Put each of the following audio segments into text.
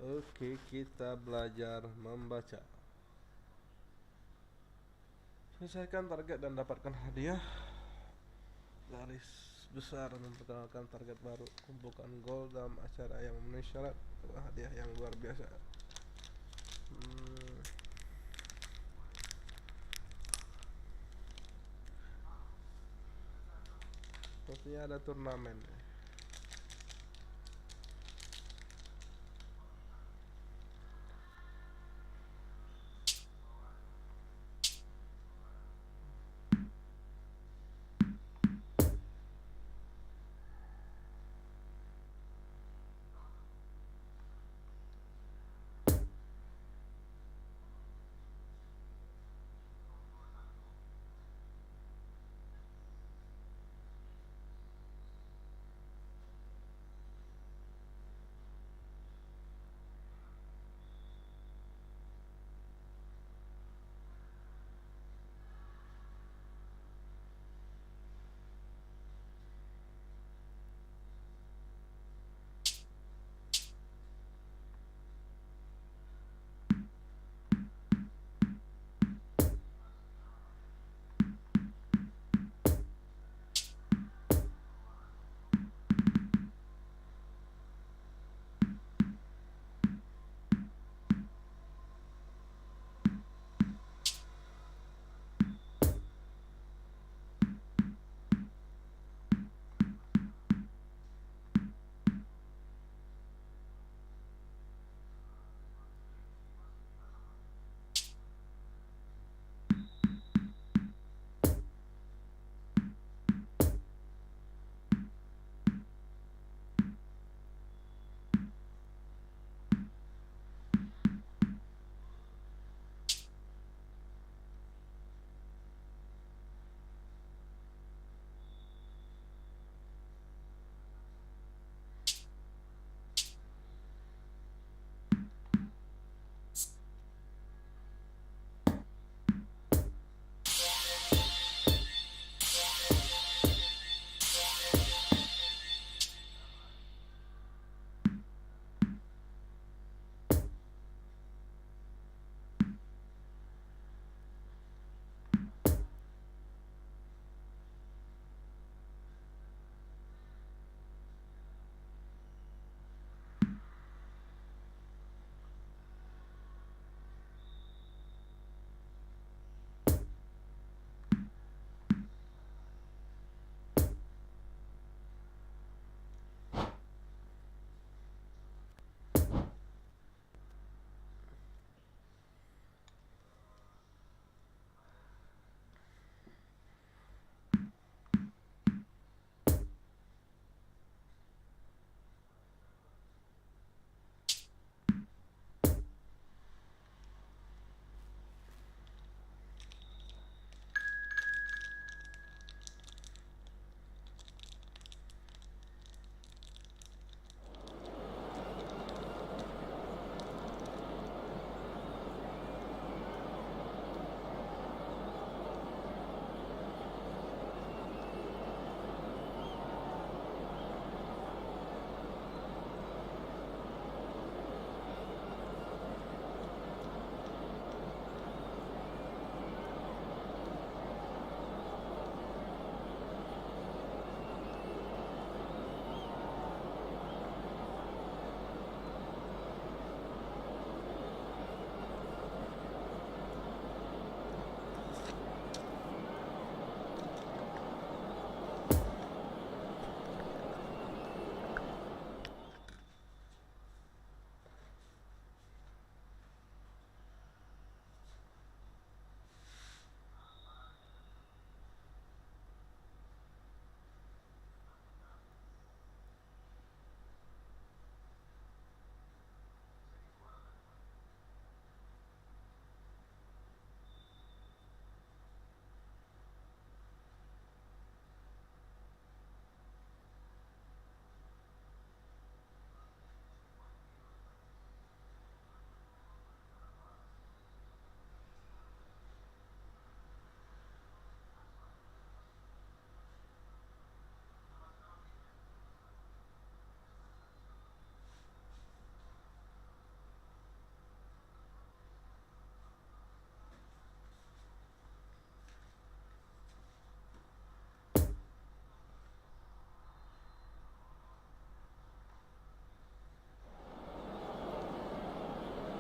Oke, kita belajar membaca. Selesaikan target dan dapatkan hadiah. Garis besar memperkenalkan target baru. Kumpulkan gol dalam acara yang memenuhi syarat. Hadiah yang luar biasa. Sepertinya ada turnamen.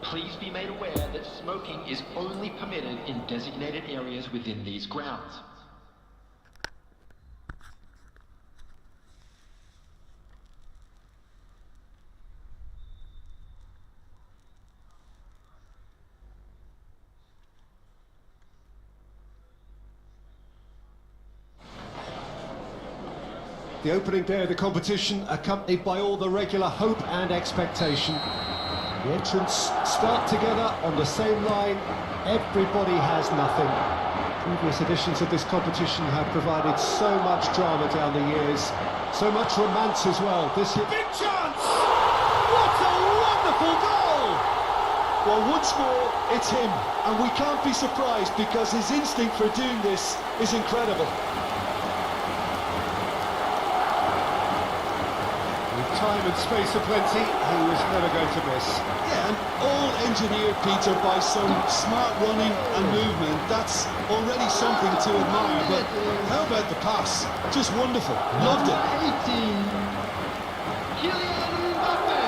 Please be made aware that smoking is only permitted in designated areas within these grounds. The opening day of the competition accompanied by all the regular hope and expectation. The entrants start together on the same line. Everybody has nothing. Previous editions of this competition have provided so much drama down the years, so much romance as well. This big chance! What a wonderful goal! Well, once more, it's him, and we can't be surprised because his instinct for doing this is incredible. Time and space aplenty, he was never going to miss. Yeah, and all engineered, Peter, by some smart running and movement. That's already something to admire, but how about the pass? Just wonderful. Loved it. 18. Kylian Mbappe.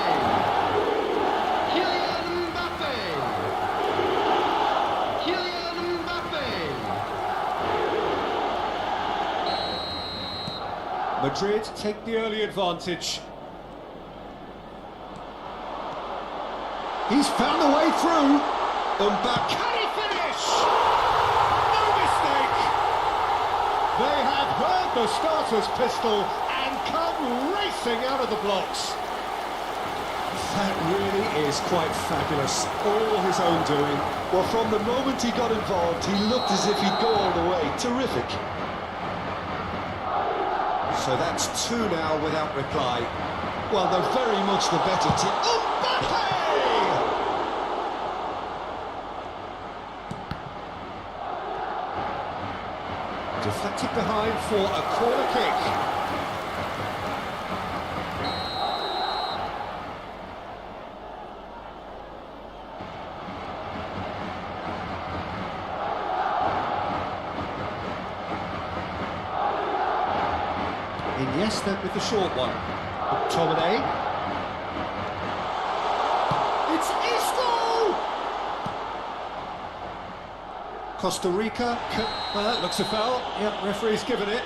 Kylian Mbappe. Kylian Mbappe. Madrid take the early advantage. He's found a way through. Mbappe, can he finish? No mistake. They have heard the starter's pistol and come racing out of the blocks. That really is quite fabulous. All his own doing. Well, from the moment he got involved, he looked as if he'd go all the way. Terrific. So that's two now without reply. Well, they're very much the better team. Mbappe! Deflected behind for a corner kick. Iniesta with the short one. McTominay. It's Isco! Costa Rica. That looks a foul. Yep, referee's given it.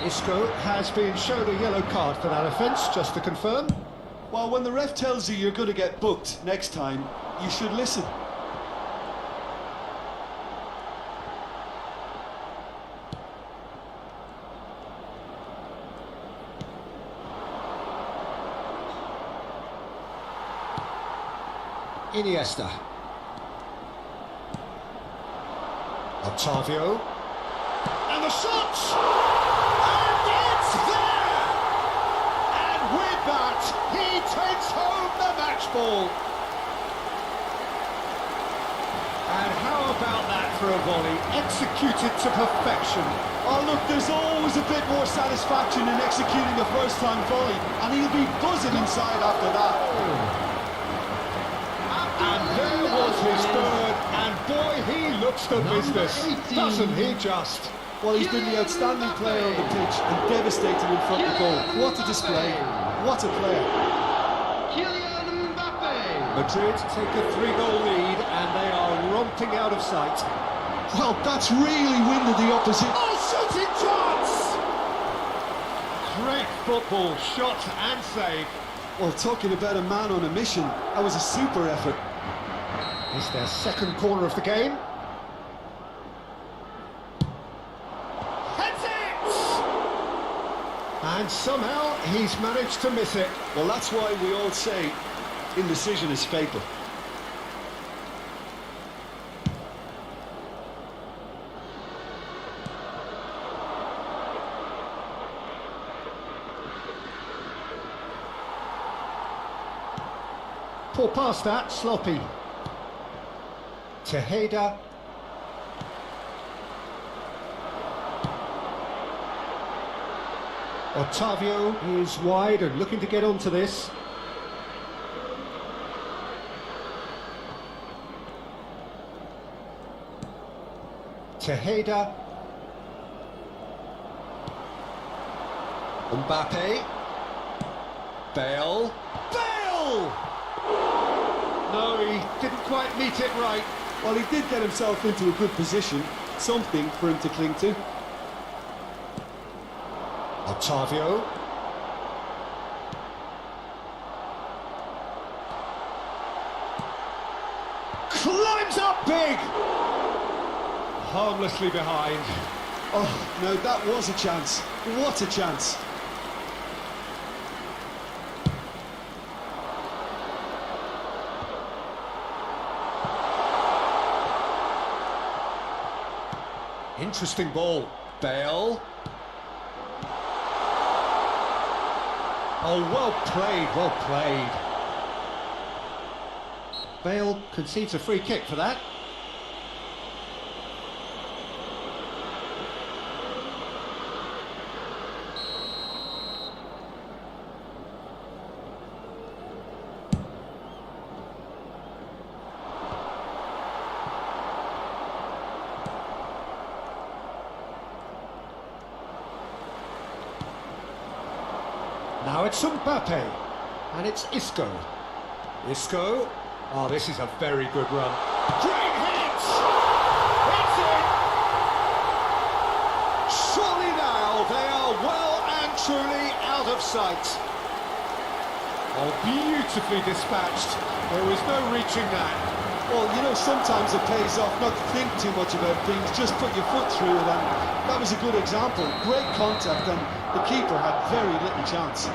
Isco has been shown a yellow card for that offence, just to confirm. Well, when the ref tells you you're going to get booked next time, you should listen. Iniesta. Otavio. And the shot! And it's there! And with that, he takes home the match ball. And how about that for a volley? Executed to perfection. Oh, look, there's always a bit more satisfaction in executing a first-time volley, and he'll be buzzing inside after that. And there was his third, and boy, he looks the business, doesn't he just? Well, he's been the outstanding player on the pitch and devastating in front of goal. What a display, what a player. Kylian Mbappe. Madrid take a 3-goal lead, and they are romping out of sight. Well, that's really winded the opposition. Oh, shooting chance! Great football, shot and save. Well, talking about a man on a mission, that was a super effort. It's their second corner of the game. Heads it! And somehow he's managed to miss it. Well, that's why we all say indecision is fatal. Poor pass that, sloppy. Tejeda. Otavio is wide and looking to get onto this. Tejeda. Mbappe. Bale. Bale! No, he didn't quite meet it right. Well, he did get himself into a good position, something for him to cling to. Octavio. Climbs up big! Harmlessly behind. Oh, no, that was a chance. What a chance. Interesting ball. Bale. Oh, well played, well played. Bale concedes a free kick for that. Now it's Mbappe, and it's Isco. Isco, oh, this is a very good run. Great hit! It's in! Surely now they are well and truly out of sight. Oh, beautifully dispatched. There was no reaching that. Well, you know, sometimes it pays off not to think too much about things, just put your foot through it, and that was a good example. Great contact, and the keeper had very little chance.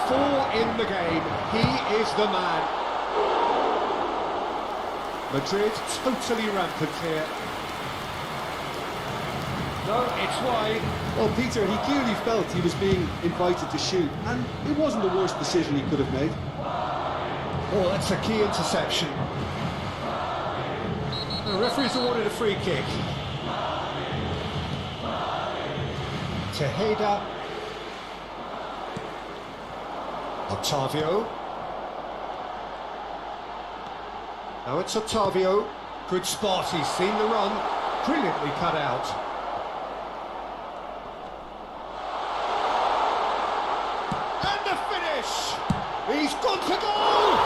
4 in the game, he is the man. Madrid totally rampant here. No, it's wide. Well, Peter, he clearly felt he was being invited to shoot, and it wasn't the worst decision he could have made. Oh, that's a key interception. The referee's awarded a free kick. Tejeda. Octavio. Now it's Octavio. Good spot, he's seen the run. Brilliantly cut out. And the finish! He's gone to goal!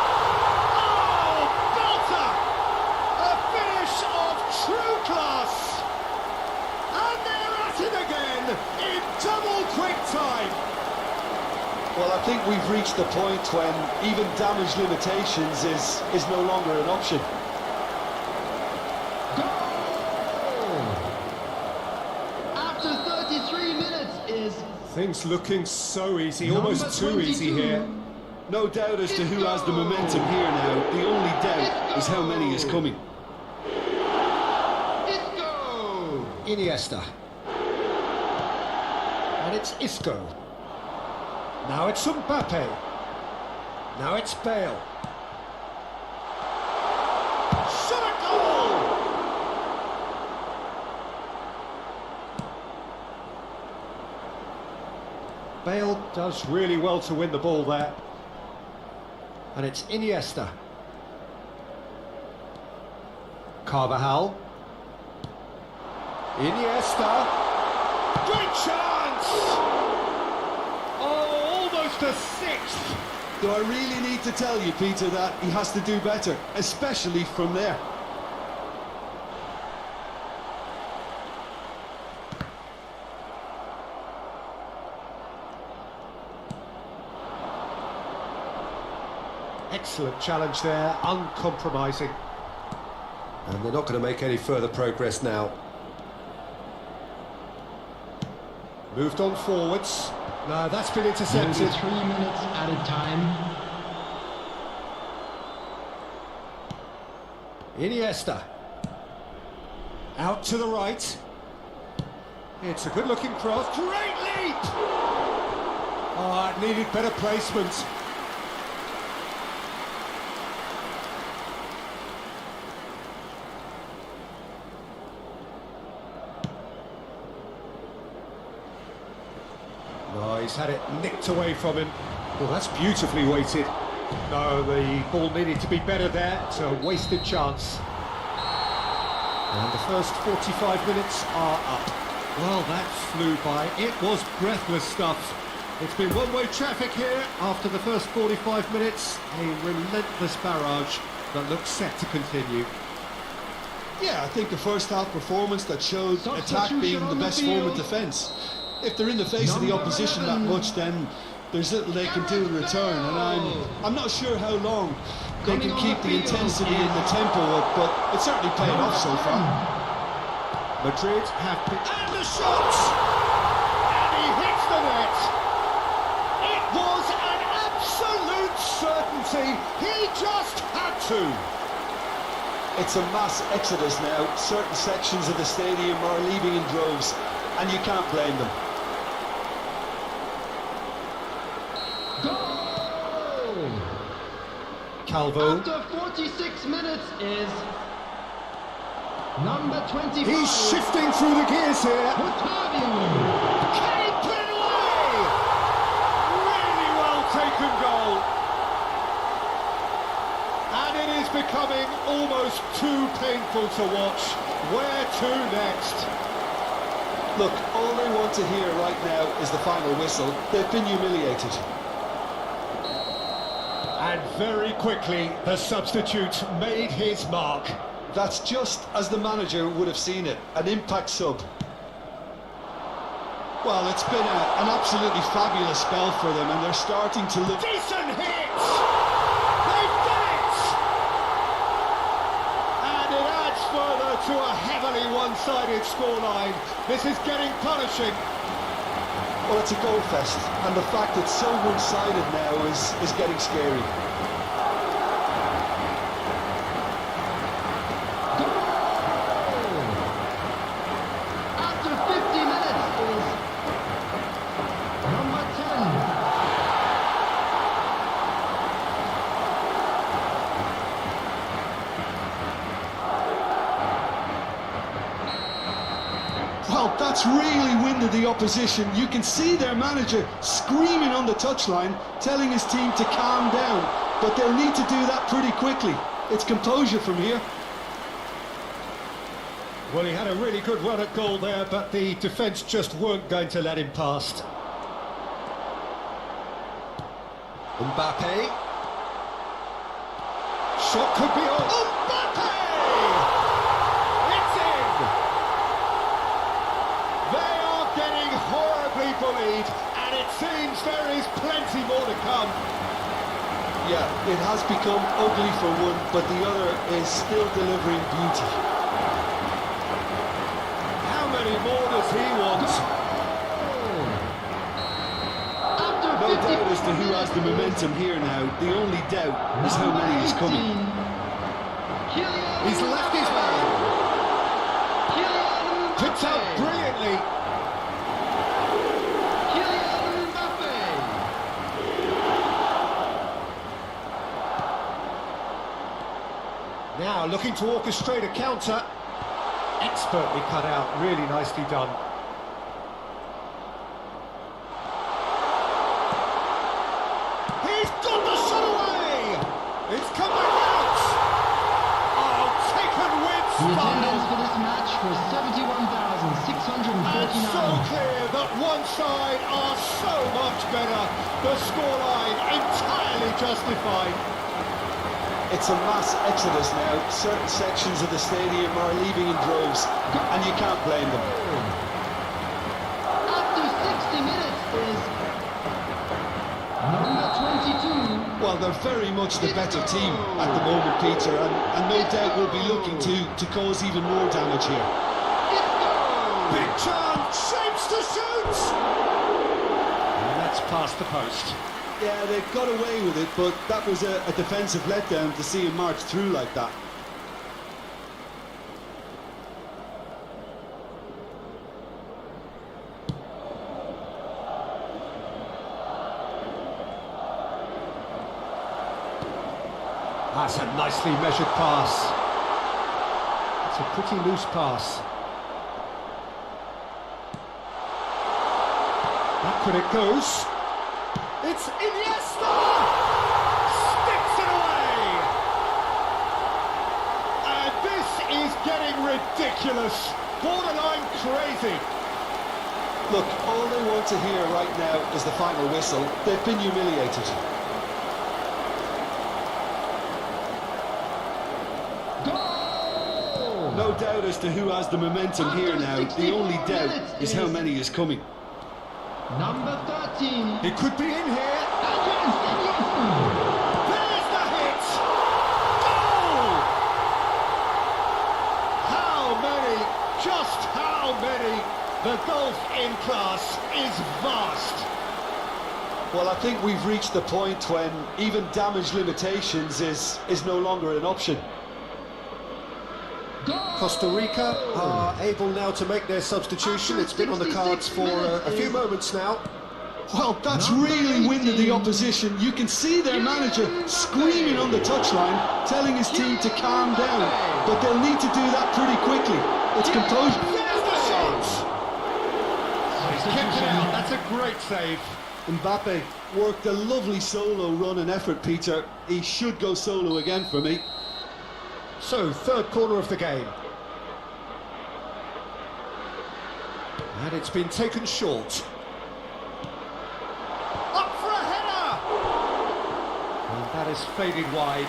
Oh, belter! A finish of true class! And they're at it again in double quick time! Well, I think we've reached the point when even damage limitations is no longer an option. After 33 minutes is... Things looking so easy, almost too easy here. No doubt as to who has the momentum here now. The only doubt is how many is coming. Isco! Iniesta. And it's Isco. Now it's Mbappe. Now it's Bale. Shot a goal! Bale does really well to win the ball there. And it's Iniesta. Carvajal. Iniesta. Great chance! Oh, almost a sixth. Do I really need to tell you, Peter, that he has to do better, especially from there? Excellent challenge there, uncompromising. And they're not going to make any further progress now. Moved on forwards. No, that's been intercepted. 3 minutes at a time. Iniesta. Out to the right. It's a good-looking cross. Great leap! Oh, it needed better placement. Oh, he's had it nicked away from him. Well, that's beautifully weighted. No, the ball needed to be better there. It's a wasted chance. And the first 45 minutes are up. Well, that flew by. It was breathless stuff. It's been one-way traffic here after the first 45 minutes. A relentless barrage that looks set to continue. Yeah, I think the first half performance that showed attack being the best form of defence. If they're in the face of the opposition that much, then there's little they can do in return, and I'm not sure how long they can keep the intensity and the tempo up, but it's certainly paying off so far. Madrid have been... And the shots! And he hits the net! It was an absolute certainty. He just had to. It's a mass exodus now. Certain sections of the stadium are leaving in droves, and you can't blame them. Goal! Calvo. After 46 minutes is number 25. He's shifting through the gears here. Pubg. Can he put it away? Really well taken goal. And it is becoming almost too painful to watch. Where to next? Look, all they want to hear right now is the final whistle. They've been humiliated. And very quickly, the substitute made his mark. That's just as the manager would have seen it, an impact sub. Well, it's been an absolutely fabulous spell for them, and they're starting to look... Decent hits! They've done it! And it adds further to a heavily one-sided scoreline. This is getting punishing. Well, it's a goal fest, and the fact it's so one-sided now is getting scary. After 50 minutes is number 10. Well, that's really winded the opposition. You can see their manager screaming on the touchline, telling his team to calm down, but they'll need to do that pretty quickly. It's composure from here. Well, he had a really good run at goal there, but the defence just weren't going to let him past. Mbappe. Shot could be on. Mbappe! It's in! They are getting horribly bullied, and it seems there is plenty more to come. Yeah, it has become ugly for one, but the other is still delivering beauty. How many more does he want? No doubt as to who has the momentum here now. The only doubt is how many is coming. He's left his man. Picked up brilliantly. Now looking to orchestrate a counter. Expertly cut out, really nicely done. He's got the shot away! It's come back out! Oh, taken with The attendance style! for this match was 71,649. And so clear that one side are so much better. The scoreline entirely justified. It's a mass exodus now. Certain sections of the stadium are leaving in droves, and you can't blame them. After 60 minutes is number 22. Well, they're very much the better team at the moment, Peter, and no doubt will be looking to cause even more damage here. Big chance, shapes to shoot! And that's past the post. Yeah, they got away with it, but that was a defensive letdown to see him march through like that. That's a nicely measured pass. It's a pretty loose pass. Back when it goes. It's Iniesta! Sticks it away! And this is getting ridiculous. Borderline crazy. Look, all they want to hear right now is the final whistle. They've been humiliated. No doubt as to who has the momentum here now. The only doubt is how many is coming. Number 13. It could be in here. There's the hit! Goal! How many? Just how many? The golf in class is vast. Well, I think we've reached the point when even damage limitations is no longer an option. Costa Rica are able now to make their substitution. It's been on the cards for a few moments now. Well, that's really winded the opposition. You can see their manager screaming on the touchline, telling his team to calm down. But they'll need to do that pretty quickly. It's composure. There's the shot! He's kept it out. That's a great save. Mbappe worked a lovely solo run and effort, Peter. He should go solo again for me. So, third corner of the game. And it's been taken short. Up for a header! And that is faded wide.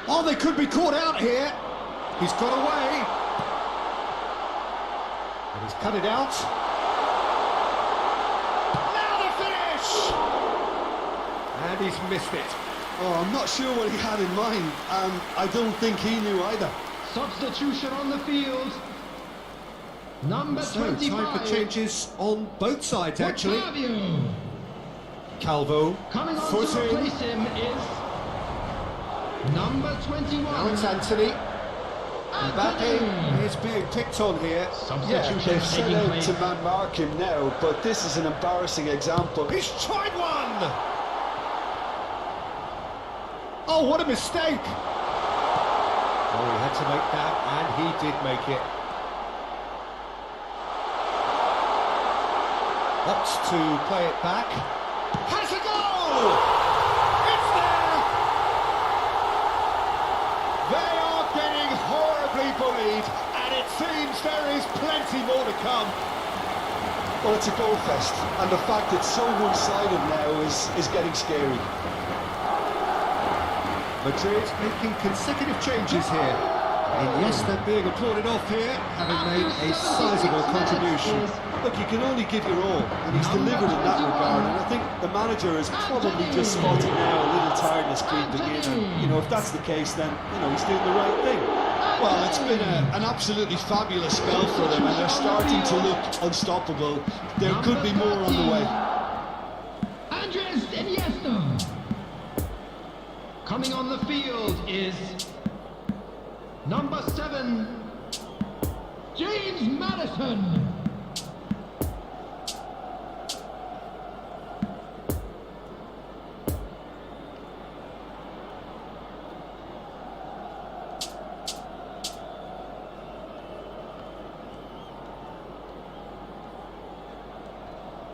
Oh, they could be caught out here. He's got away. And he's cut it out. Now the finish! And he's missed it. Oh, I'm not sure what he had in mind, and I don't think he knew either. Substitution on the field. Number So, 25. time for changes on both sides, actually. Octavio. Calvo, Coming on foot to in. replace him is number 21. Now it's Anthony. Mbappe is being picked on here. Substitution They've set taking out place. to man mark him now, but this is an embarrassing example. He's tried one! Oh, what a mistake! Oh, he had to make that, and he did make it. Opts to play it back. Has a goal! It's there! They are getting horribly bullied, and it seems there is plenty more to come. Well, it's a goal fest, and the fact it's so one-sided now is getting scary. Madrid making consecutive changes here. And yes, they're being applauded off here, having made a sizable contribution. Look, you can only give your all, and he's delivered in that regard, and I think the manager is probably just spotting now a little tiredness creeping in, and, you know, if that's the case, then, you know, he's doing the right thing. Well, it's been an absolutely fabulous spell for them, and they're starting to look unstoppable. There could be more on the way. Andres Iniesta. Coming on the field is number 7, James Madison.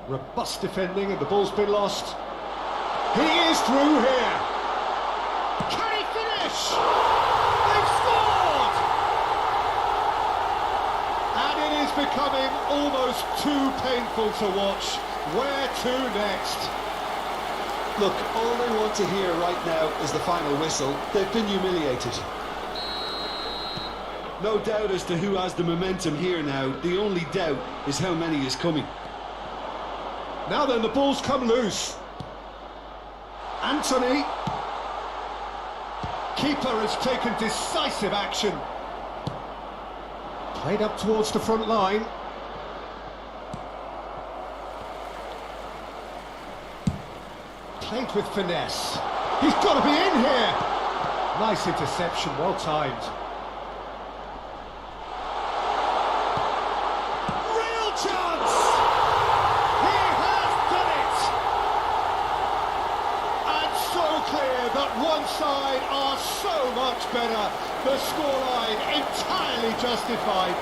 Robust defending, and the ball's been lost. He is through here. Can he finish? They've scored! And it is becoming almost too painful to watch. Where to next? Look, all they want to hear right now is the final whistle. They've been humiliated. No doubt as to who has the momentum here now. The only doubt is how many is coming. Now then, the ball's come loose. Anthony. Keeper has taken decisive action. Played up towards the front line. Played with finesse. He's got to be in here. Nice interception, well timed. Real chance! He has done it! And so clear that one side are so much better. The scoreline entirely justified.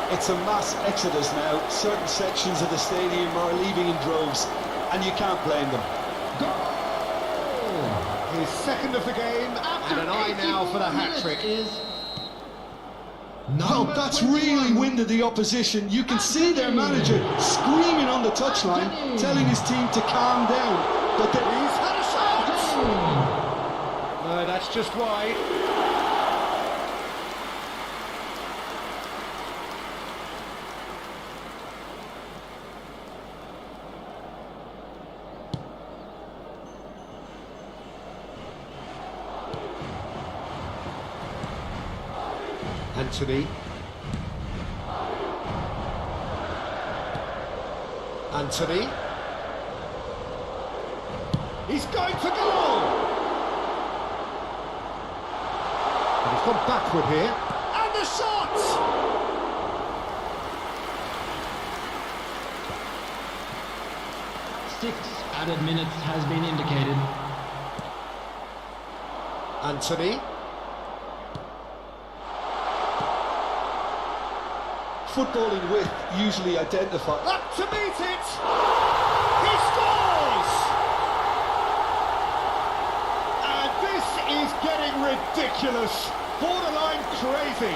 It's a mass exodus now. Certain sections of the stadium are leaving in droves, and you can't blame them. Goal! His second of the game, and an eye now for the hat-trick. Well, that's really winded the opposition. You can see their manager screaming on the touchline, telling his team to calm down. But He's had a shot! No, that's just wide. Anthony. Anthony. He's going for goal! And he's gone backward here. And the shot! Six added minutes has been indicated. Anthony. footballing width usually identifies. Up to meet it! He scores! And this is getting ridiculous. Borderline crazy.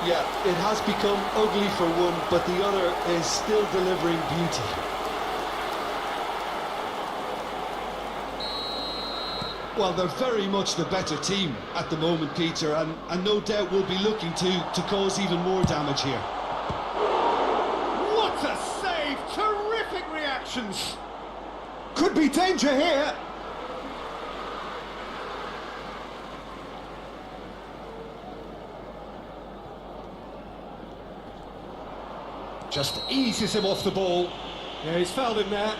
Yeah, it has become ugly for one, but the other is still delivering beauty. Well, they're very much the better team at the moment, Peter, and no doubt will be looking to cause even more damage here. What a save! Terrific reactions! Could be danger here. Just eases him off the ball. Yeah, he's fouled him there.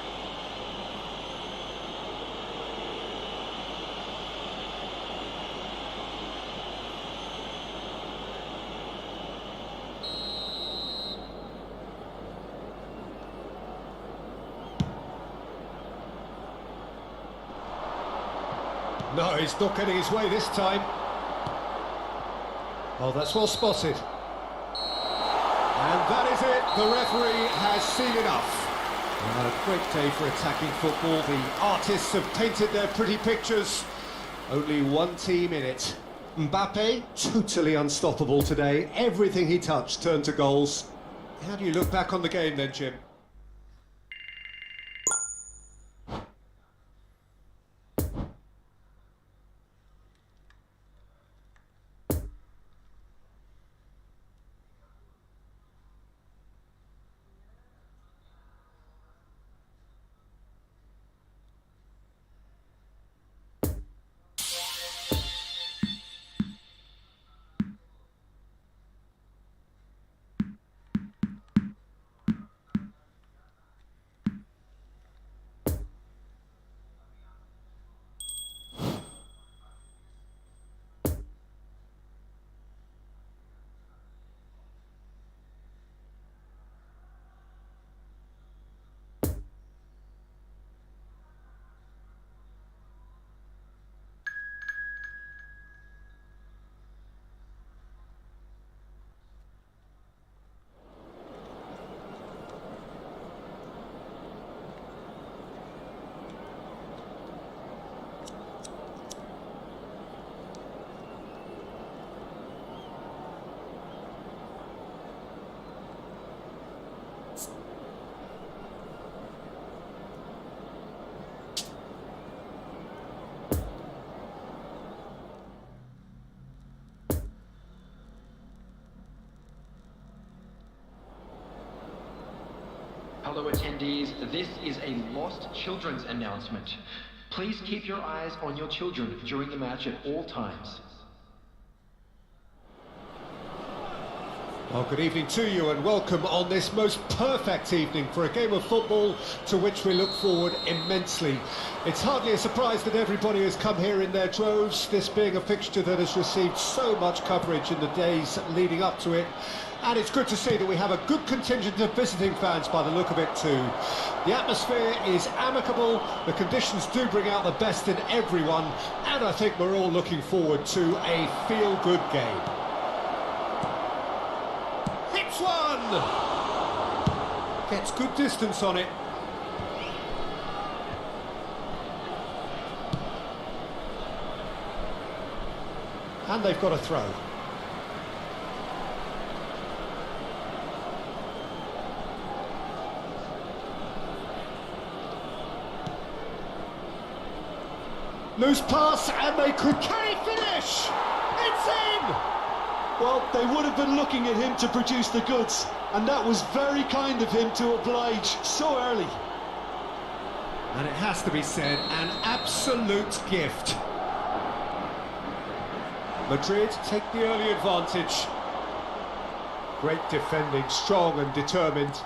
No, he's not getting his way this time. Oh, that's well spotted. And that is it. The referee has seen enough. A great day for attacking football. The artists have painted their pretty pictures. Only one team in it. Mbappe, totally unstoppable today. Everything he touched turned to goals. How do you look back on the game then, Jim? Hello attendees, this is a lost children's announcement. Please keep your eyes on your children during the match at all times. Well, good evening to you and welcome on this most perfect evening for a game of football to which we look forward immensely. It's hardly a surprise that everybody has come here in their droves, this being a fixture that has received so much coverage in the days leading up to it. And it's good to see that we have a good contingent of visiting fans by the look of it too. The atmosphere is amicable, the conditions do bring out the best in everyone, and I think we're all looking forward to a feel-good game. Gets good distance on it. And they've got a throw. Loose pass, and they could carry finish! It's in! Well, they would have been looking at him to produce the goods, and that was very kind of him to oblige so early. And it has to be said, an absolute gift. Madrid take the early advantage. Great defending, strong and determined.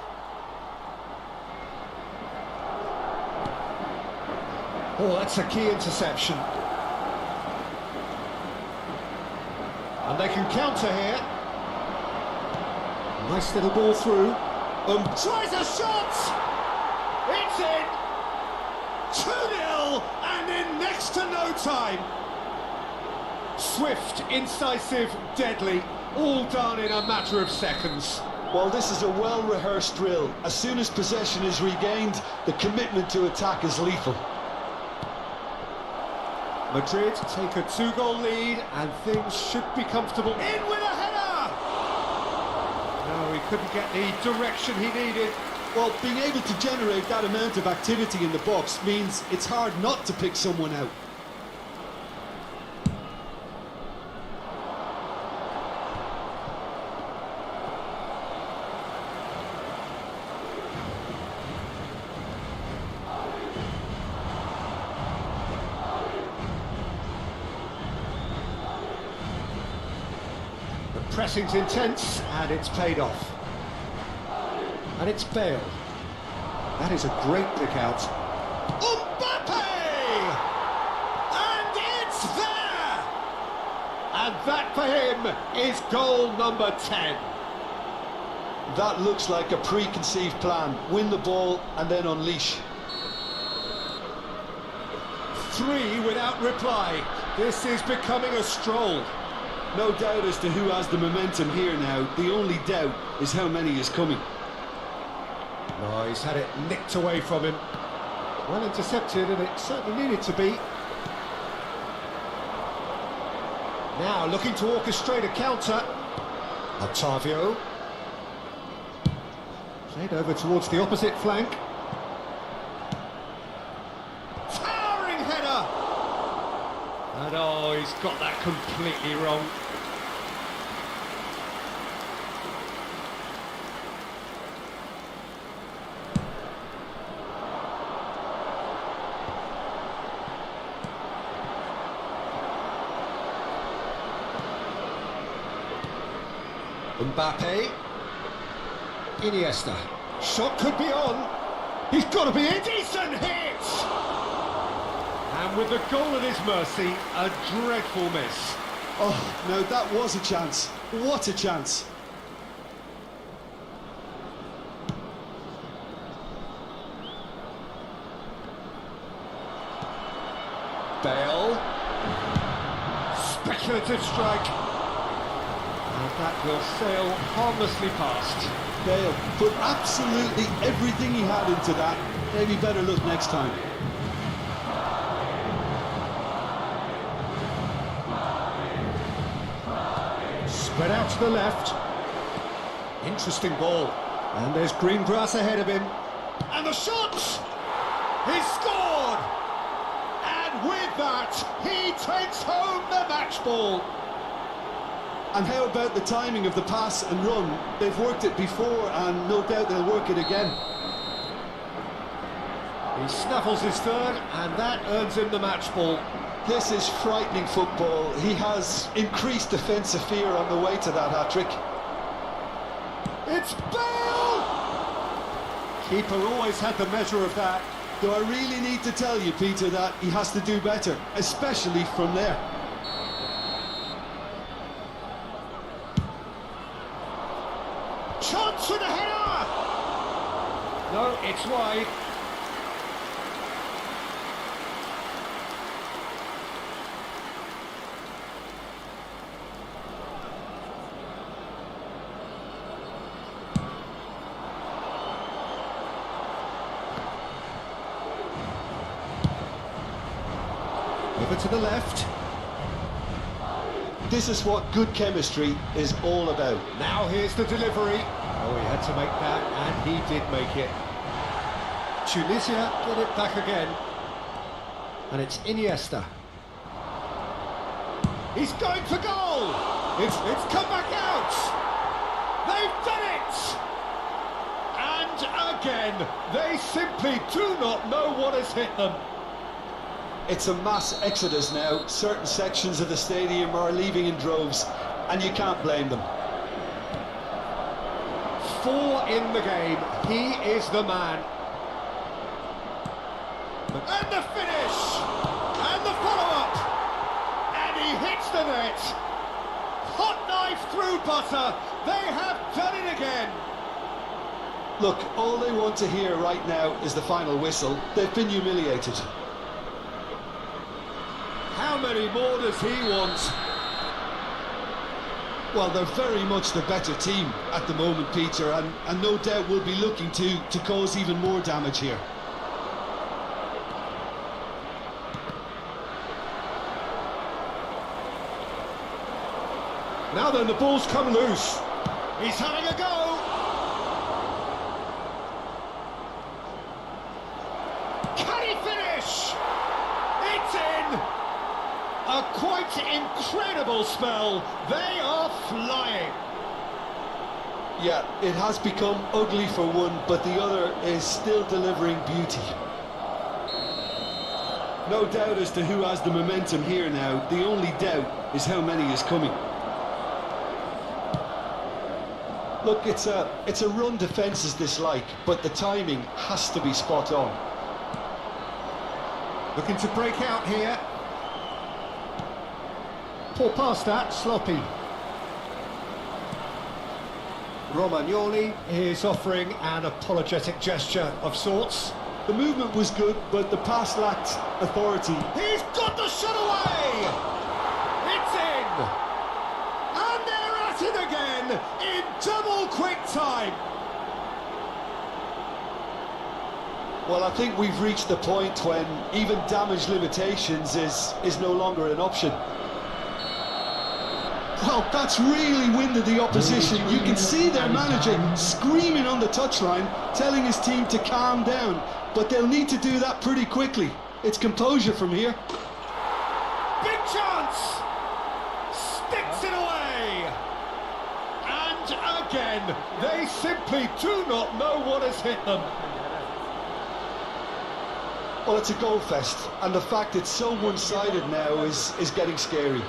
Oh, that's a key interception. And they can counter here. Nice little ball through. Tries a shot! It's in! 2-0 and in next to no time. Swift, incisive, deadly, all done in a matter of seconds. Well, this is a well-rehearsed drill. As soon as possession is regained, the commitment to attack is lethal. Madrid take a 2-goal lead and things should be comfortable. In with a header! No, he couldn't get the direction he needed. Well, being able to generate that amount of activity in the box means it's hard not to pick someone out. Pressing's intense, and it's paid off. And it's Bale. That is a great pick out. Mbappe! And it's there! And that for him is goal number 10. That looks like a preconceived plan. Win the ball and then unleash. 3 without reply. This is becoming a stroll. No doubt as to who has the momentum here now. The only doubt is how many is coming. Oh, he's had it nicked away from him. Well intercepted, and it certainly needed to be. Now looking to orchestrate a counter. Octavio. Played over towards the opposite flank. Towering header! And oh, he's got that completely wrong. Mbappe. Iniesta. Shot could be on. He's got to be a decent hit! And with the goal at his mercy, a dreadful miss. Oh, no, that was a chance. What a chance. Bale. Speculative strike. And that will sail harmlessly past. Bale put absolutely everything he had into that. Maybe better look next time. Spread out to the left. Interesting ball. And there's green grass ahead of him. And the shot! He's scored! And with that, he takes home the match ball. And how about the timing of the pass and run? They've worked it before, and no doubt they'll work it again. He snaffles his third, and that earns him the match ball. This is frightening football. He has increased defensive fear on the way to that hat-trick. It's Bale! Keeper always had the measure of that. Do I really need to tell you, Peter, that he has to do better, especially from there? Chance with a header! No, it's wide. Over to the left. This is what good chemistry is all about. Now here's the delivery. Oh, he had to make that, and he did make it. Tunisia get it back again. And it's Iniesta. He's going for goal! It's come back out! They've done it! And again, they simply do not know what has hit them. It's a mass exodus now. Certain sections of the stadium are leaving in droves, and you can't blame them. 4 in the game. He is the man. And the finish! And the follow-up! And he hits the net! Hot knife through butter! They have done it again! Look, all they want to hear right now is the final whistle. They've been humiliated. How many more does he want? Well, they're very much the better team at the moment, Peter, and no doubt will be looking to cause even more damage here. Now then, the ball's come loose. He's having a go. Can he finish? It's in. A quite incredible spell. They are flying. Yeah, it has become ugly for one, but the other is still delivering beauty. No doubt as to who has the momentum here now. The only doubt is how many is coming. Look, it's a run defence is dislike, but the timing has to be spot on. Looking to break out here. Poor pass that, sloppy. Romagnoli is offering an apologetic gesture of sorts. The movement was good, but the pass lacked authority. He's got the shot away! It's in! And they're at it again in double quick time! Well, I think we've reached the point when even damage limitations is no longer an option. Well, that's really winded the opposition. You can see their manager screaming on the touchline, telling his team to calm down. But they'll need to do that pretty quickly. It's composure from here. Big chance! Sticks it away! And again, they simply do not know what has hit them. Well, it's a goal fest, and the fact it's so one-sided now is getting scary.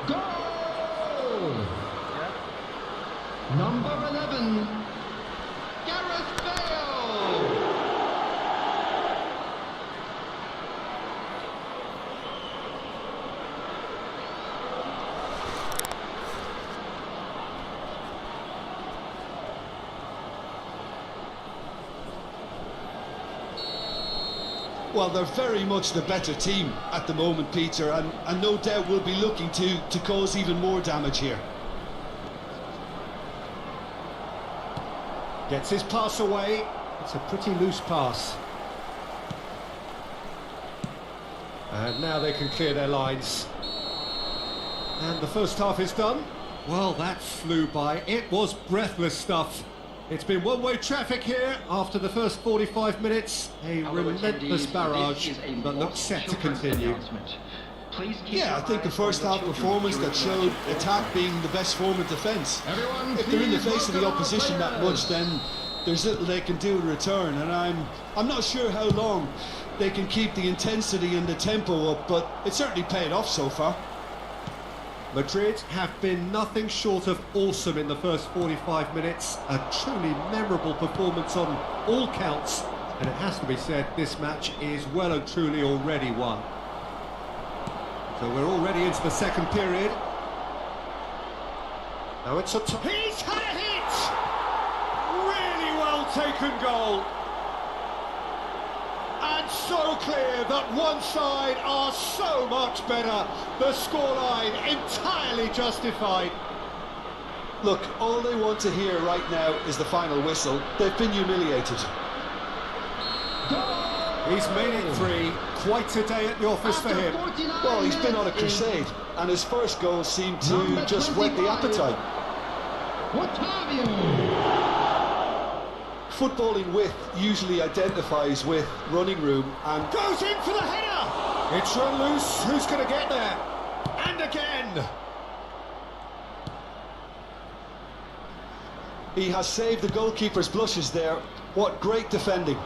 Goal! Number 11, Gareth Bale! Well, they're very much the better team at the moment, Peter, and no doubt will be looking to cause even more damage here. Gets his pass away. It's a pretty loose pass. And now they can clear their lines. And the first half is done. Well, that flew by. It was breathless stuff. It's been one-way traffic here after the first 45 minutes. A relentless barrage that looks set to continue. Yeah, I think the first half performance that showed attack being the best form of defence. If they're in the face of the opposition that much, then there's little they can do in return, and I'm not sure how long they can keep the intensity and the tempo up, but it's certainly paid off so far. Madrid have been nothing short of awesome in the first 45 minutes. A truly memorable performance on all counts, and it has to be said, this match is well and truly already won. So we're already into the second period. Now it's a he's had a hit! Really well taken goal. And so clear that one side are so much better. The scoreline entirely justified. Look, all they want to hear right now is the final whistle. They've been humiliated. He's made it 3. Quite a day at the office for him. Well, he's been on a crusade, and his first goal seemed to just whet the appetite. Footballing width usually identifies with running room and Goes in for the header! It's run loose. Who's going to get there? And again! he has saved the goalkeeper's blushes there. What great defending.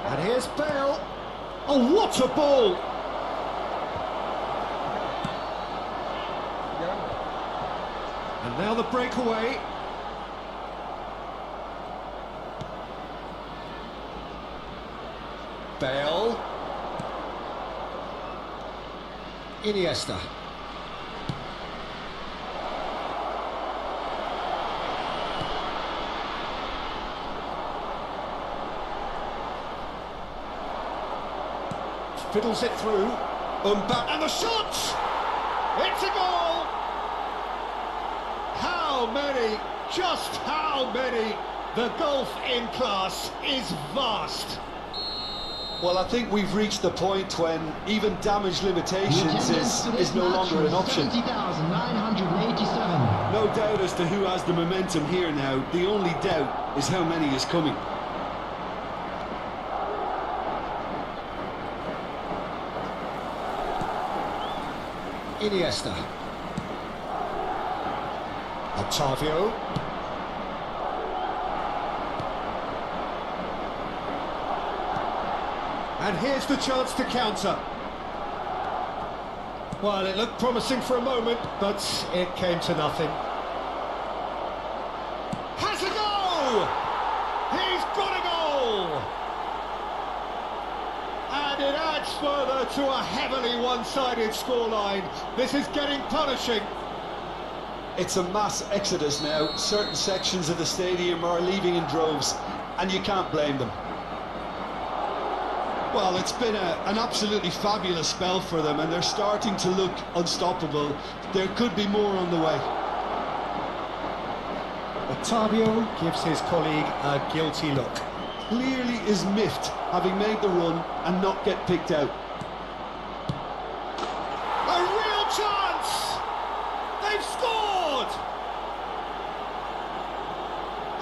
And here's Bale. Oh, what a ball! And now the breakaway. Bale. Iniesta. Fiddles it through. And the shot! It's a goal! How many? Just how many? The gulf in class is vast. Well, I think we've reached the point when even damage limitations is no longer an option. 70,987. No doubt as to who has the momentum here now. The only doubt is how many is coming. Iniesta. Octavio. And here's the chance to counter. Well, it looked promising for a moment, but it came to nothing. Has a goal! He's got a goal! And it adds further to a heavily one-sided scoreline. This is getting punishing. It's a mass exodus now. Certain sections of the stadium are leaving in droves, and you can't blame them. Well, it's been an absolutely fabulous spell for them, and they're starting to look unstoppable. There could be more on the way. Octavio gives his colleague a guilty look. Clearly is miffed, having made the run and not get picked out. A real chance! They've scored!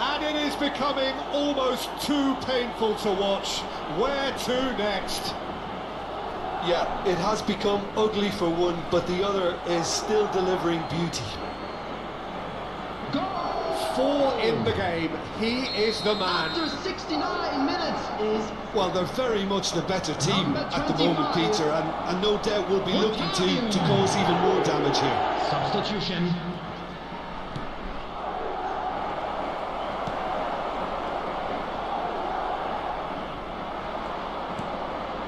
And it is becoming almost too painful to watch. Where to next? Yeah, it has become ugly for one, but the other is still delivering beauty. 4 in the game. He is the man. After 69 minutes is... Well, they're very much the better team at the moment, Peter, and no doubt will be looking to cause even more damage here. Substitution.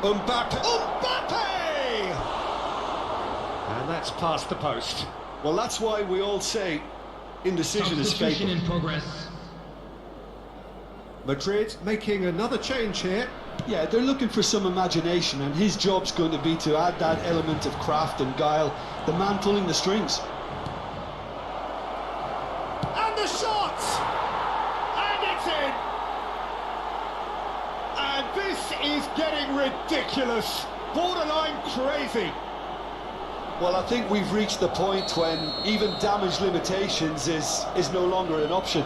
Mbappe! And that's past the post. Well, that's why we all say indecision is Substitution fatal. in progress. Madrid making another change here. Yeah, they're looking for some imagination, and his job's going to be to add that element of craft and guile, the man pulling the strings. And the shot! And it's in! And this is getting ridiculous, borderline crazy. Well, I think we've reached the point when even damage limitations is no longer an option.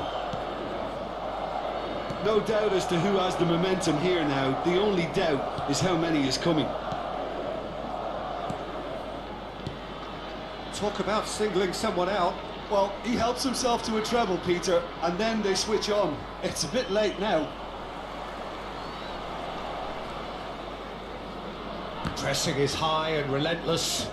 No doubt as to who has the momentum here now. The only doubt is how many is coming. Talk about singling someone out. Well, he helps himself to a treble, Peter, and then they switch on. It's a bit late now. Pressing is high and relentless.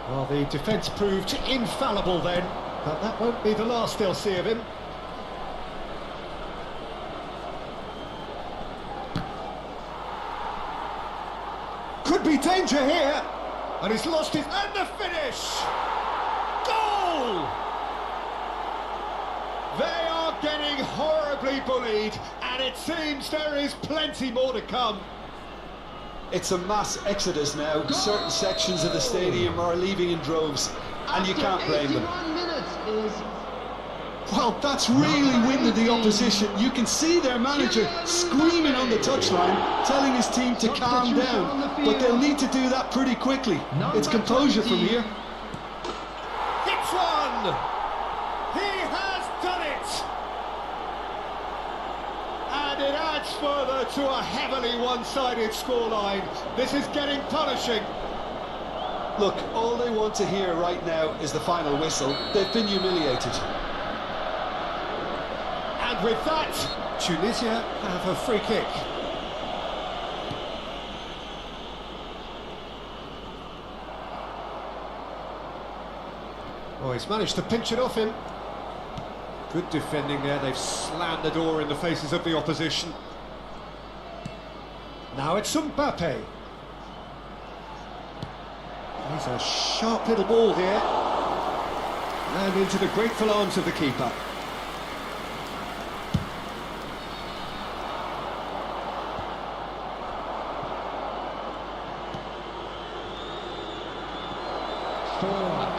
Well, the defence proved infallible then, but that won't be the last they'll see of him. Could be danger here, and he's lost his... And the finish! Goal! They are getting horribly bullied, and it seems there is plenty more to come. It's a mass exodus now. Certain sections of the stadium are leaving in droves, and you can't blame them. Well, that's really winded the opposition. You can see their manager screaming on the touchline, telling his team to calm down, but they'll need to do that pretty quickly. It's composure from here. Hits one! He has done it! And it adds further to a heavily one-sided scoreline. This is getting punishing. Look, all they want to hear right now is the final whistle. They've been humiliated. And with that, Tunisia have a free kick. Oh, he's managed to pinch it off him. Good defending there. They've slammed the door in the faces of the opposition. Now it's Mbappe. He's a sharp little ball here. And into the grateful arms of the keeper.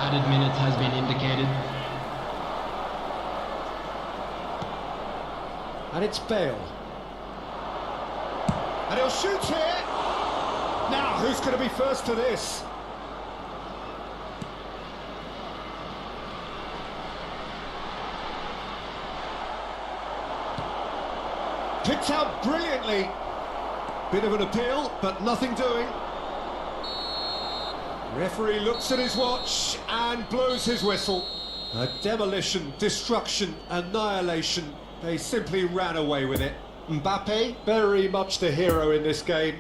Added minutes has been indicated. And it's Bale. And he'll shoot here. Now, who's going to be first to this? Picked out brilliantly. Bit of an appeal, but nothing doing. Referee looks at his watch and blows his whistle. A demolition, destruction, annihilation. They simply ran away with it. Mbappe, very much the hero in this game.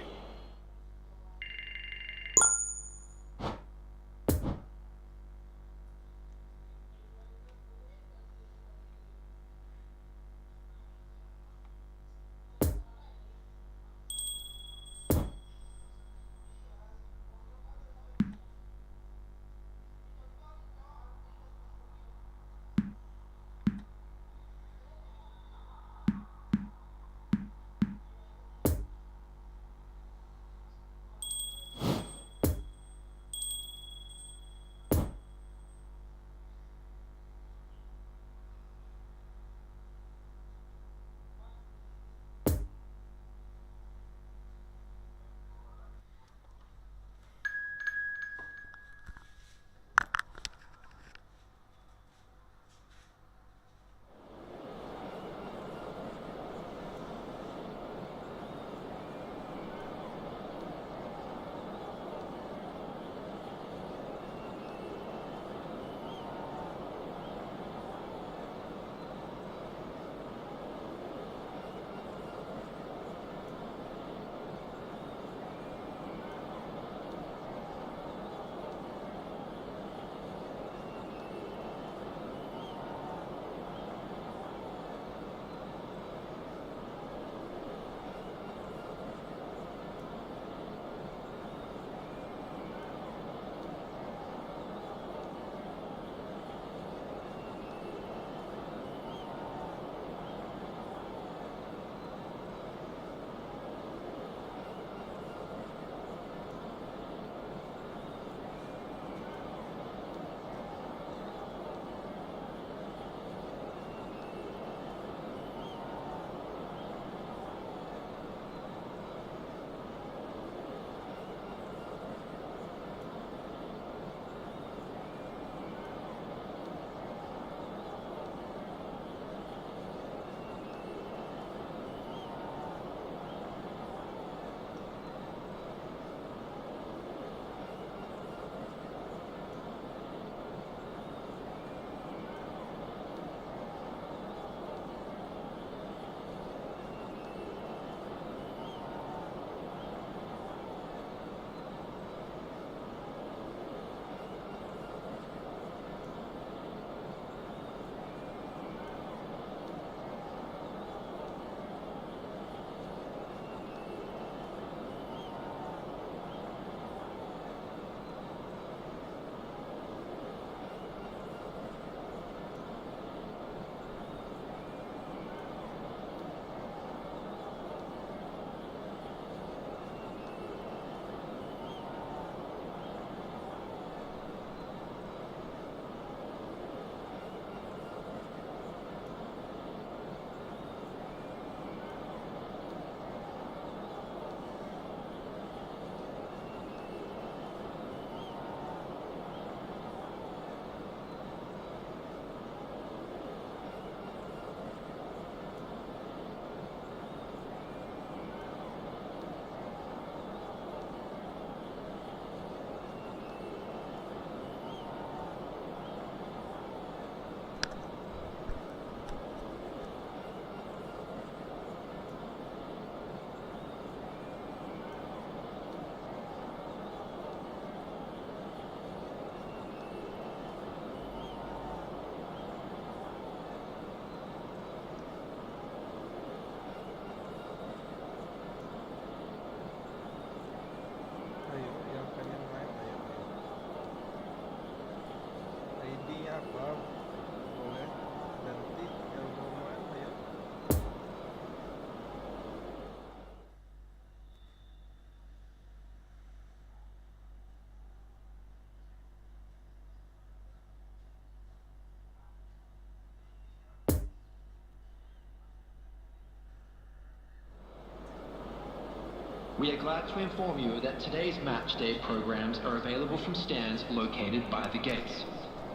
We are glad to inform you that today's match day programs are available from stands located by the gates.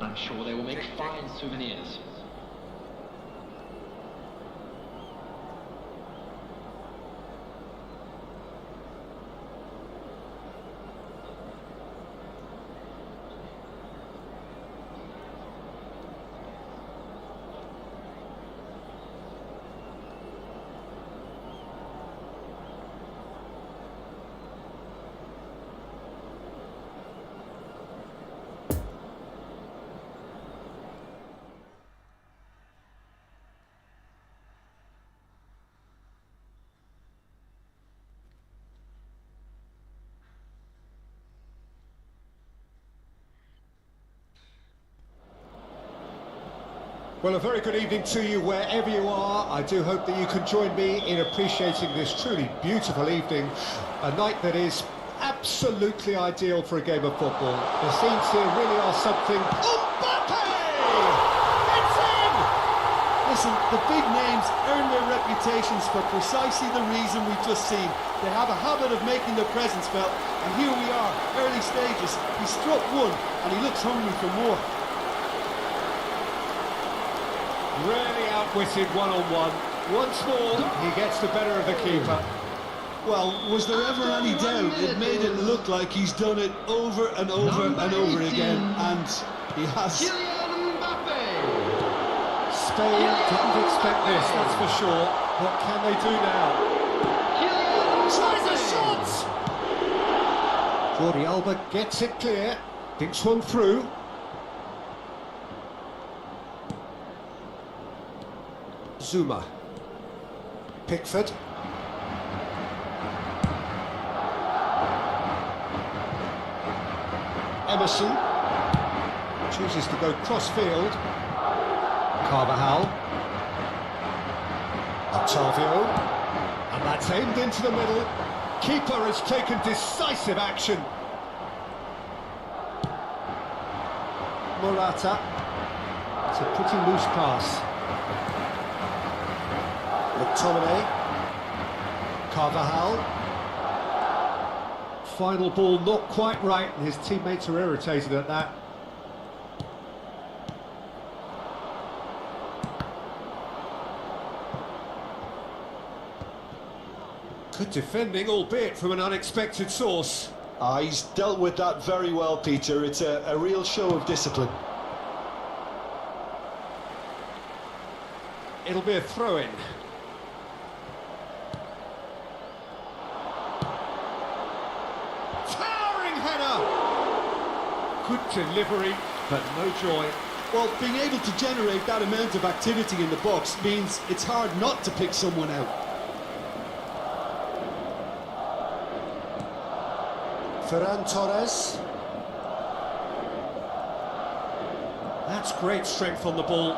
I'm sure they will make fine souvenirs. Well, a very good evening to you wherever you are. I do hope that you can join me in appreciating this truly beautiful evening, a night that is absolutely ideal for a game of football. The scenes here really are something. Mbappe! It's in! Listen, the big names earn their reputations for precisely the reason we've just seen. They have a habit of making their presence felt, and here we are, early stages. He struck one, and he looks hungry for more. Really outwitted one-on-one. Once more, he gets the better of the keeper. Well, was there ever any doubt? It made it look like he's done it over and over and over again, and he has. Spain didn't expect this, that's for sure. What can they do now? Tries a shot! Jordi Alba gets it clear, thinks one through. Zuma. Pickford. Emerson chooses to go cross-field. Carvajal. Octavio. And that's aimed into the middle. Keeper has taken decisive action. Morata. It's a pretty loose pass. McTominay. Carvajal. Final ball not quite right, and his teammates are irritated at that. Good defending, albeit from an unexpected source. He's dealt with that very well, Peter. It's a real show of discipline. It'll be a throw-in. Towering header! Good delivery, but no joy. Well, being able to generate that amount of activity in the box means it's hard not to pick someone out. Ferran Torres. That's great strength on the ball.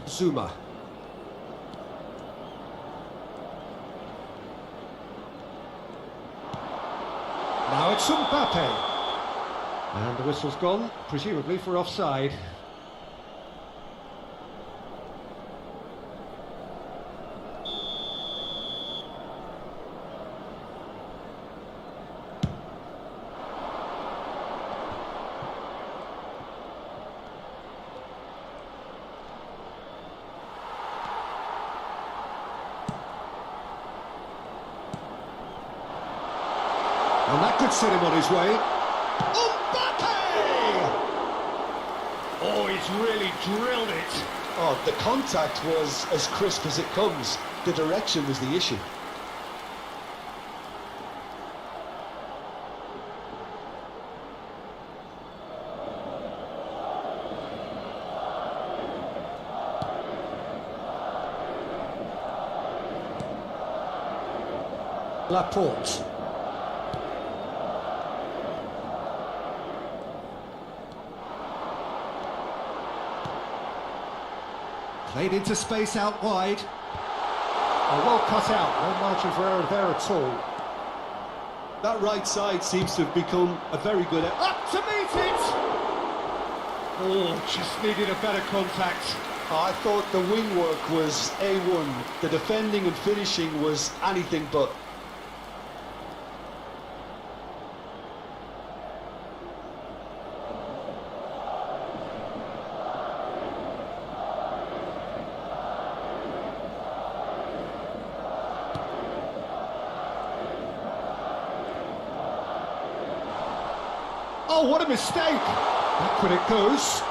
Zuma. Now it's Mbappe. And the whistle's gone, presumably for offside. And that could set him on his way. Mbappe! Oh, he's really drilled it. Oh, the contact was as crisp as it comes. The direction was the issue. Laporte. Played into space out wide. Well cut out, no margin for error there at all. That right side seems to have become a very good... Up to meet it! Oh, just needed a better contact. I thought the wing work was A1. The defending and finishing was anything but. Oh, what a mistake! Back when it goes.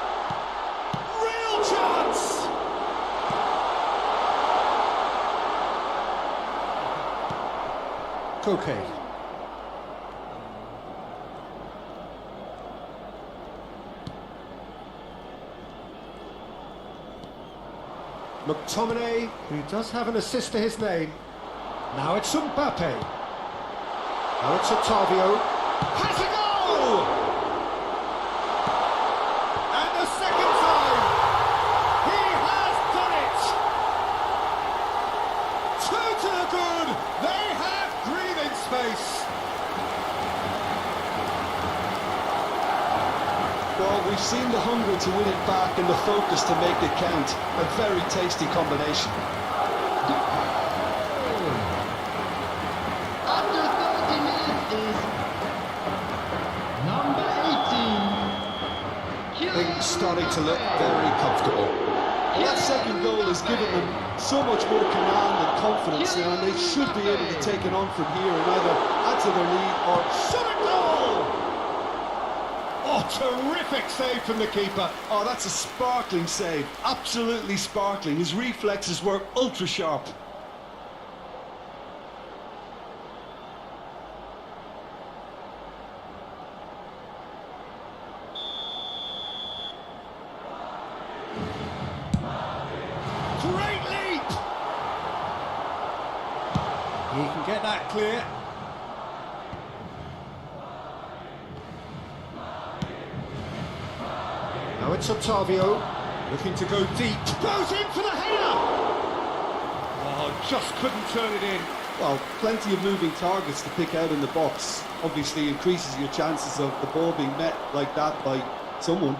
Real chance! Okay. McTominay, who does have an assist to his name. Now it's Mbappe. Now it's Otavio. Has a goal! And the second time, he has done it! Two to the good, they have breathing space. Well, we've seen the hunger to win it back and the focus to make it count. A very tasty combination. After 30 minutes is number 18. Things starting to look very comfortable. That second goal has given them so much more command and confidence now, and they should be able to take it on from here and either add to their lead or Shot a goal! Oh, terrific save from the keeper. oh, that's a sparkling save. Absolutely sparkling. His reflexes were ultra sharp. Great leap! He can get that clear. Now it's Otavio, looking to go deep. Goes in for the header! Oh, just couldn't turn it in. Well, plenty of moving targets to pick out in the box. Obviously increases your chances of the ball being met like that by someone.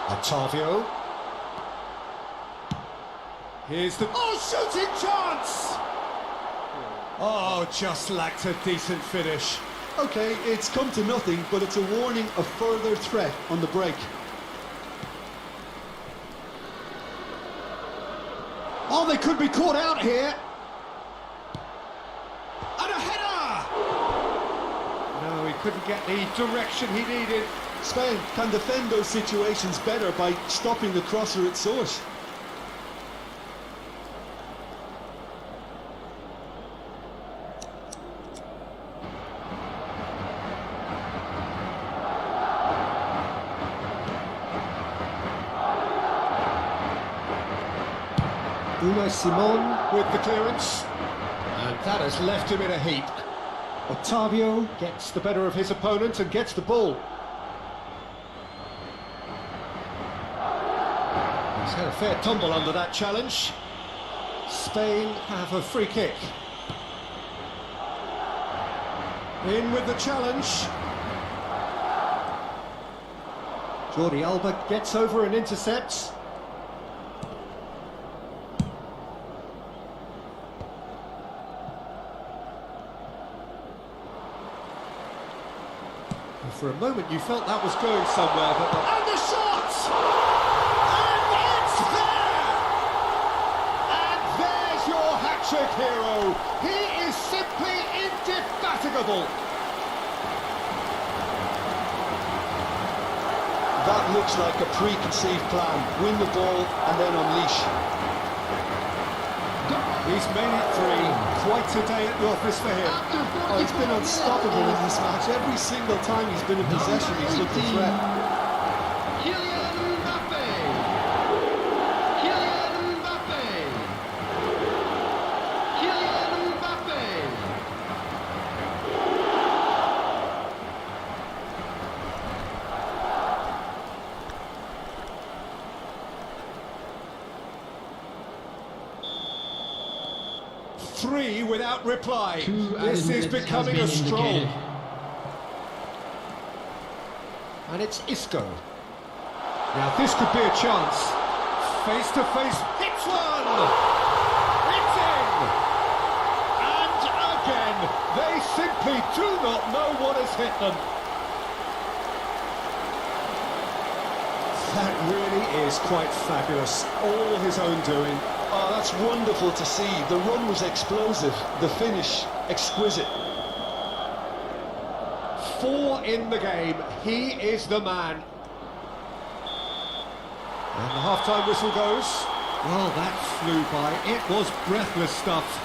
Otavio. Here's the... Oh, shooting chance! Oh, just lacked a decent finish. Okay, it's come to nothing, but it's a warning of further threat on the break. Oh, they could be caught out here. And a header! No, he couldn't get the direction he needed. Spain can defend those situations better by stopping the crosser at source. Unai Simon with the clearance, and that has left him in a heap. Otavio gets the better of his opponent and gets the ball. He's had a fair tumble under that challenge. Spain have a free kick. In with the challenge. Jordi Alba gets over and intercepts. For a moment you felt that was going somewhere, but... And the shot! And it's there! And there's your hat-trick hero. He is simply indefatigable. That looks like a preconceived plan. Win the ball and then unleash. He's made it three. Quite a day at the office for him. Oh, he's been unstoppable in this match. Every single time he's been in possession, he's looked a threat. Kylian Mbappe. Kylian Mbappe. Kylian Mbappe. Three without reply. This is becoming a stroll. And it's Isco. Now this could be a chance. face to face, hits one! It's in! And again, they simply do not know what has hit them. That really is quite fabulous, all his own doing. Oh, that's wonderful to see. The run was explosive, the finish exquisite. 4 in the game, he is the man. And the half-time whistle goes. Well, that flew by. It was breathless stuff.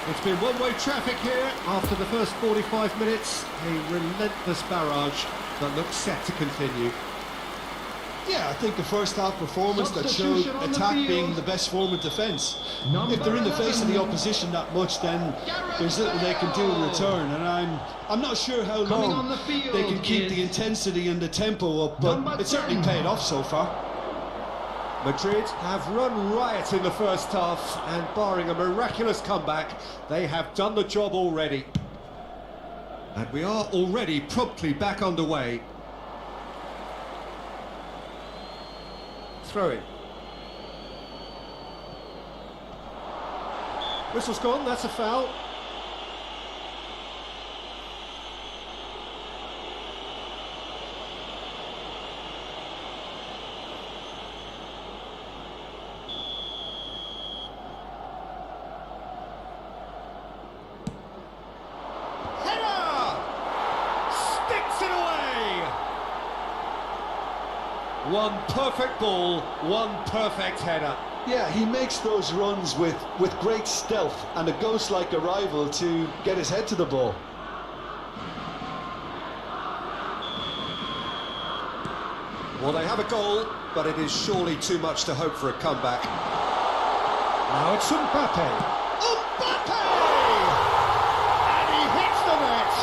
It's been one-way traffic here after the first 45 minutes. A relentless barrage that looks set to continue. Yeah, I think the first half performance that showed attack being the best form of defence. If they're in the face of the opposition that much, then there's little they can do in return. And I'm not sure how long they can keep the intensity and the tempo up, but it's certainly paid off so far. Madrid have run riot in the first half, and barring a miraculous comeback, they have done the job already. And we are already promptly back underway. Throw in. Whistle's gone, that's a foul. One perfect ball, one perfect header. Yeah, he makes those runs with great stealth and a ghost-like arrival to get his head to the ball. Well, they have a goal, but it is surely too much to hope for a comeback. Now it's Mbappe. Mbappe! And he hits the net!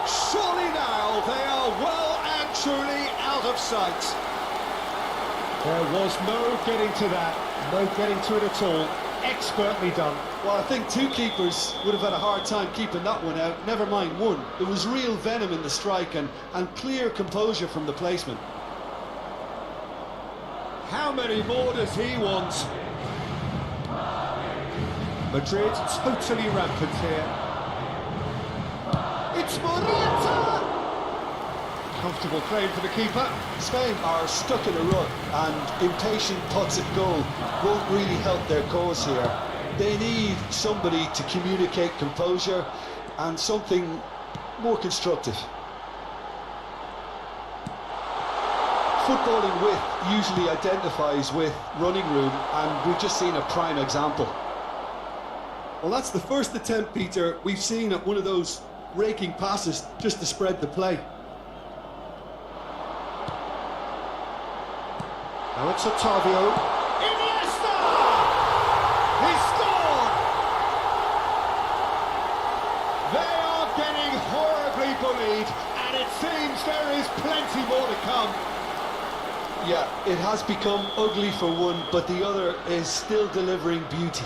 Surely now they are well and truly out of sight. There was no getting to that, no getting to it at all. Expertly done. Well, I think two keepers would have had a hard time keeping that one out, never mind one. There was real venom in the strike and clear composure from the placement. How many more does he want? Madrid totally rampant here. It's Morata! Comfortable claim for the keeper. Spain are stuck in a rut, and impatient putts at goal won't really help their cause here. They need somebody to communicate composure and something more constructive. Footballing width usually identifies with running room, and we've just seen a prime example. Well, that's the first attempt, Peter, we've seen at one of those raking passes just to spread the play. Now it's Otavio. Iniesta! He scored! They are getting horribly bullied, and it seems there is plenty more to come. Yeah, it has become ugly for one, but the other is still delivering beauty.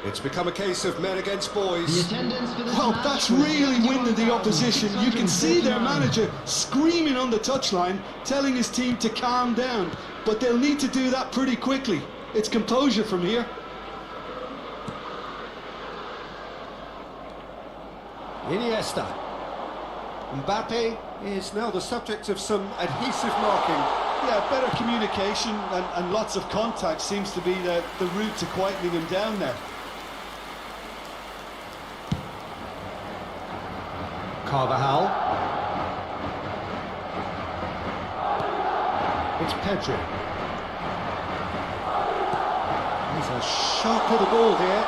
It's become a case of men against boys. The attendance for this Well, match that's was really winded the opposition. You can see their 61,639. manager screaming on the touchline, telling his team to calm down. But they'll need to do that pretty quickly. It's composure from here. Iniesta. Mbappe is now the subject of some adhesive marking. Yeah, better communication and lots of contact seems to be the route to quietening him down there. Carvajal. It's Pedri. He's a sharp little ball here.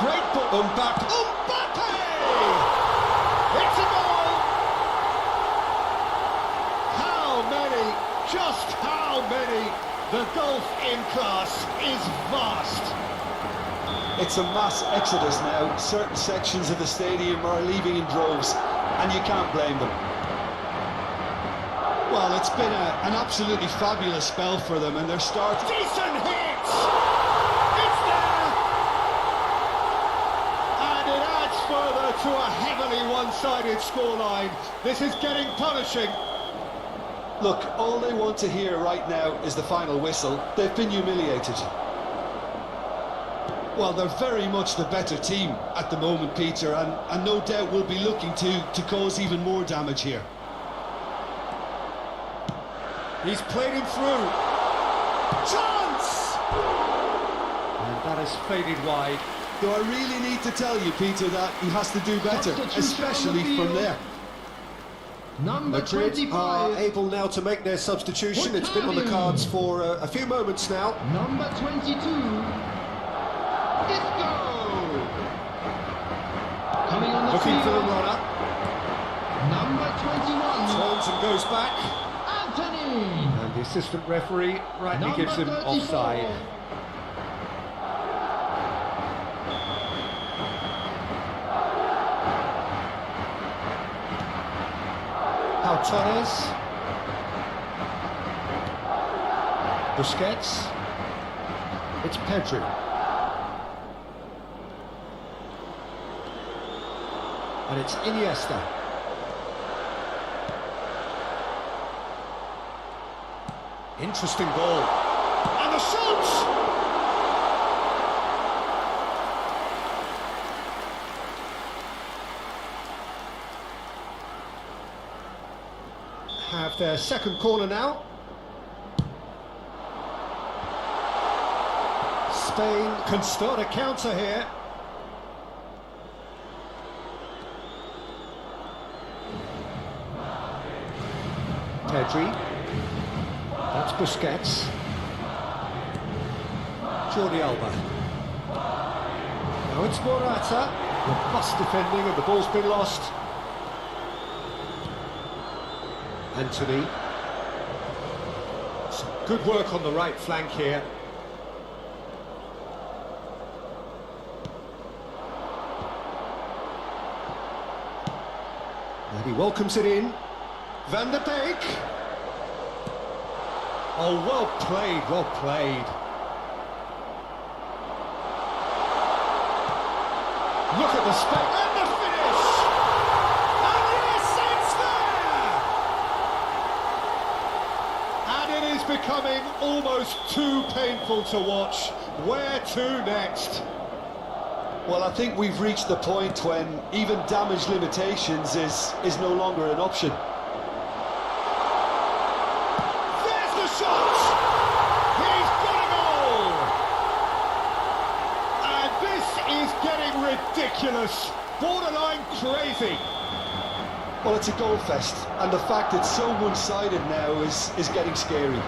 Great ball. Mbappe. Mbappe! It's a goal! How many? Just how many? The gulf in class is vast. It's a mass exodus now. Certain sections of the stadium are leaving in droves, and you can't blame them. Well, it's been an absolutely fabulous spell for them, and they're starting... Decent hit! It's there! And it adds further to a heavily one-sided scoreline. This is getting punishing. Look, all they want to hear right now is the final whistle. They've been humiliated. Well, they're very much the better team at the moment, Peter, and no doubt will be looking to cause even more damage here. He's played him through. Chance! And that has faded wide. Do I really need to tell you, Peter, that he has to do better, especially from there? Number Madrid 25. are able now to make their substitution. It's been on the cards for a few moments now. Number 22. Disco. Coming on the Looking field. for the runner. Number 21. Turns and goes back. Anthony. And the assistant referee rightly Number gives him 34. offside. Pau Torres. Busquets. It's Pedri. And it's Iniesta. Interesting ball. And the shot! Have their second corner now. Spain can start a counter here. Pedri. That's Busquets. Jordi Alba. Now it's Morata. Robust defending and the ball's been lost. Anthony. Some good work on the right flank here. And he welcomes it in. Van der Beek. Oh, well played, well played. Look at the spec and the finish! And yes, it's there! And it is becoming almost too painful to watch. Where to next? Well, I think we've reached the point when even damage limitations is no longer an option. There's the shot! He's got a goal! And this is getting ridiculous, borderline crazy. Well, it's a goal fest, and the fact it's so one-sided now is getting scary.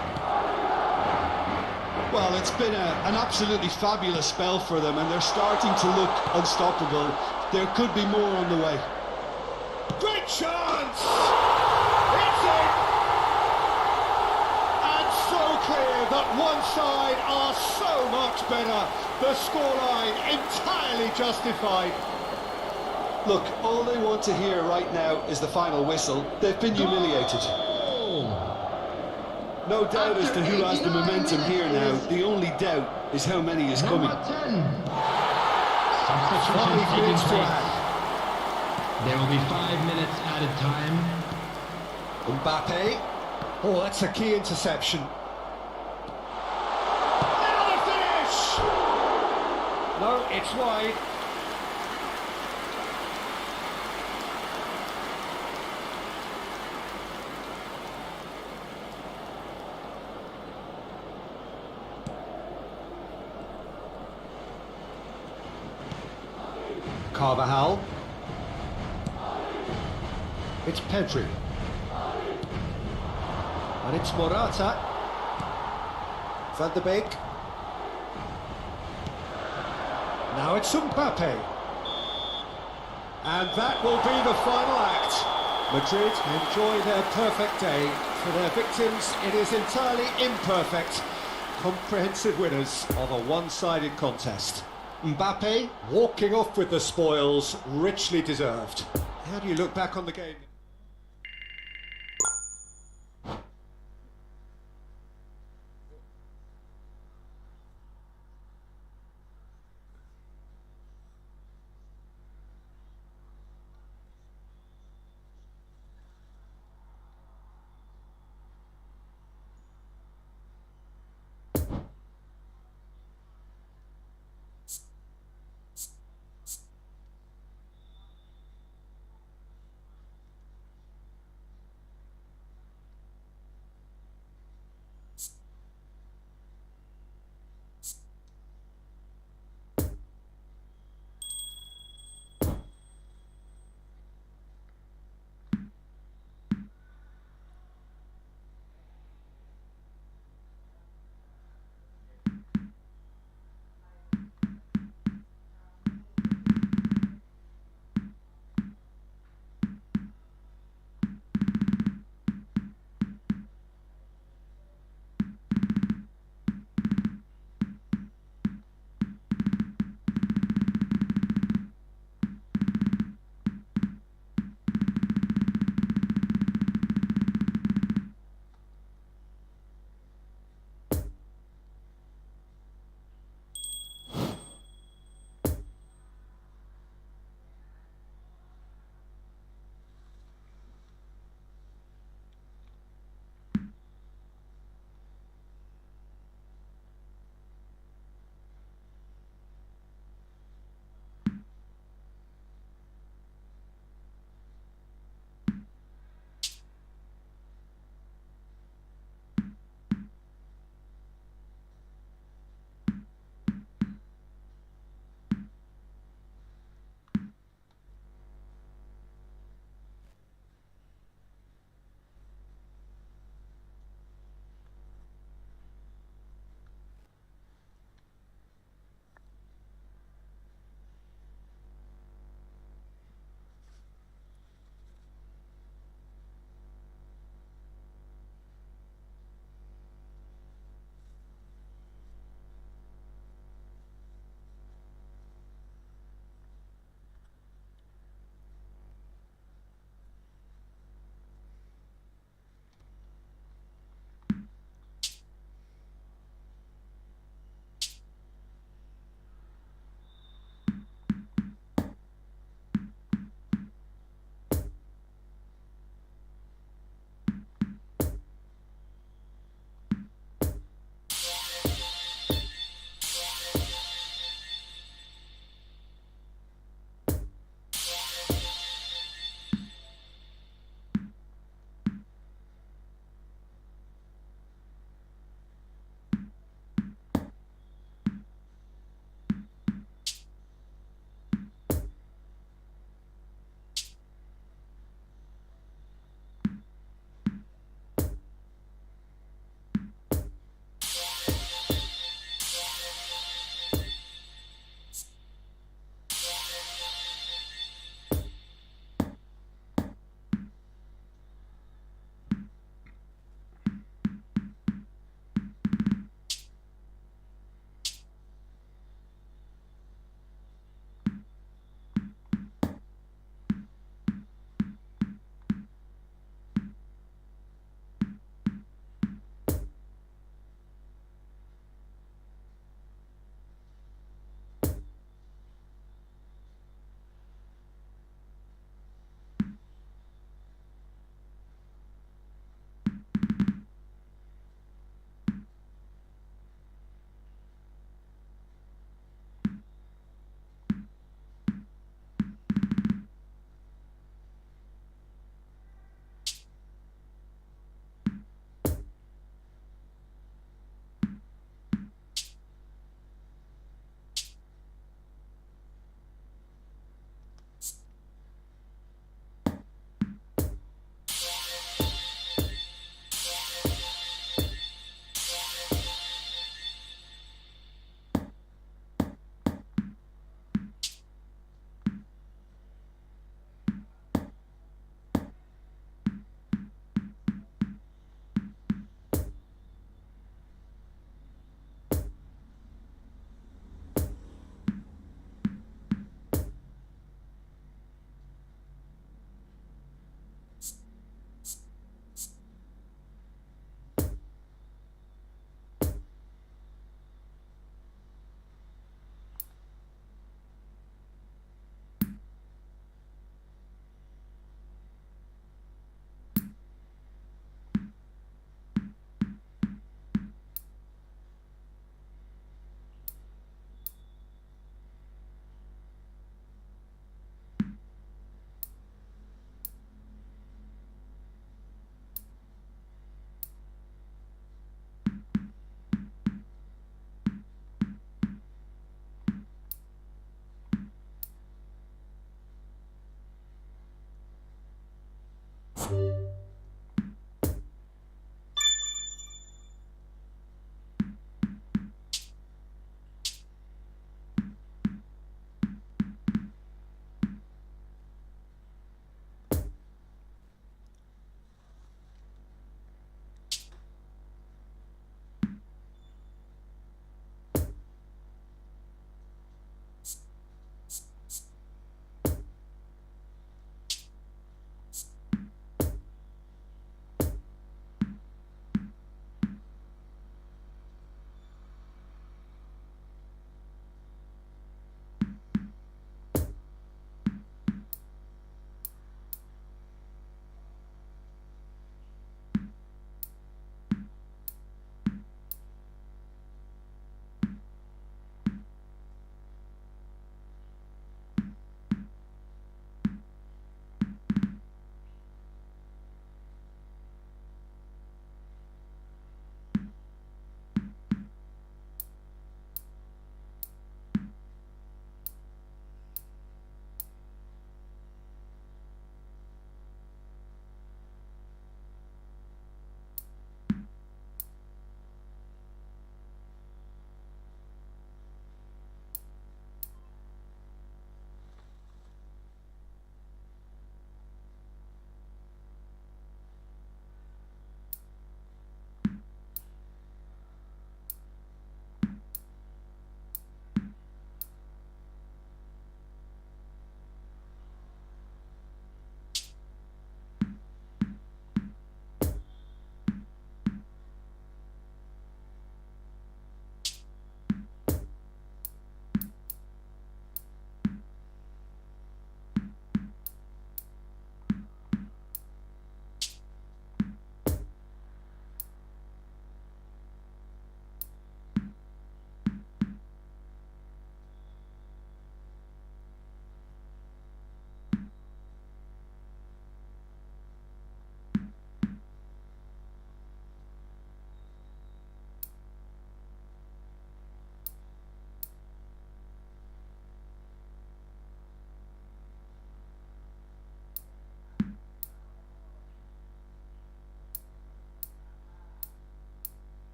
Well, it's been an absolutely fabulous spell for them, and they're starting to look unstoppable. There could be more on the way. Great chance! It's in! And so clear that one side are so much better. The scoreline entirely justified. Look, all they want to hear right now is the final whistle. They've been humiliated. No doubt as to who has the momentum here now. The only doubt is how many is coming. Number 10. 5 minutes to add. There will be 5 minutes added time. Mbappe. Oh, that's a key interception. Now the finish! No, it's wide. Carvajal. It's Pedri. And it's Morata. Van der Beek. Now it's Mbappe. And that will be the final act. Madrid enjoy their perfect day. For their victims, it is entirely imperfect. Comprehensive winners of a one-sided contest. Mbappe walking off with the spoils, richly deserved. How do you look back on the game?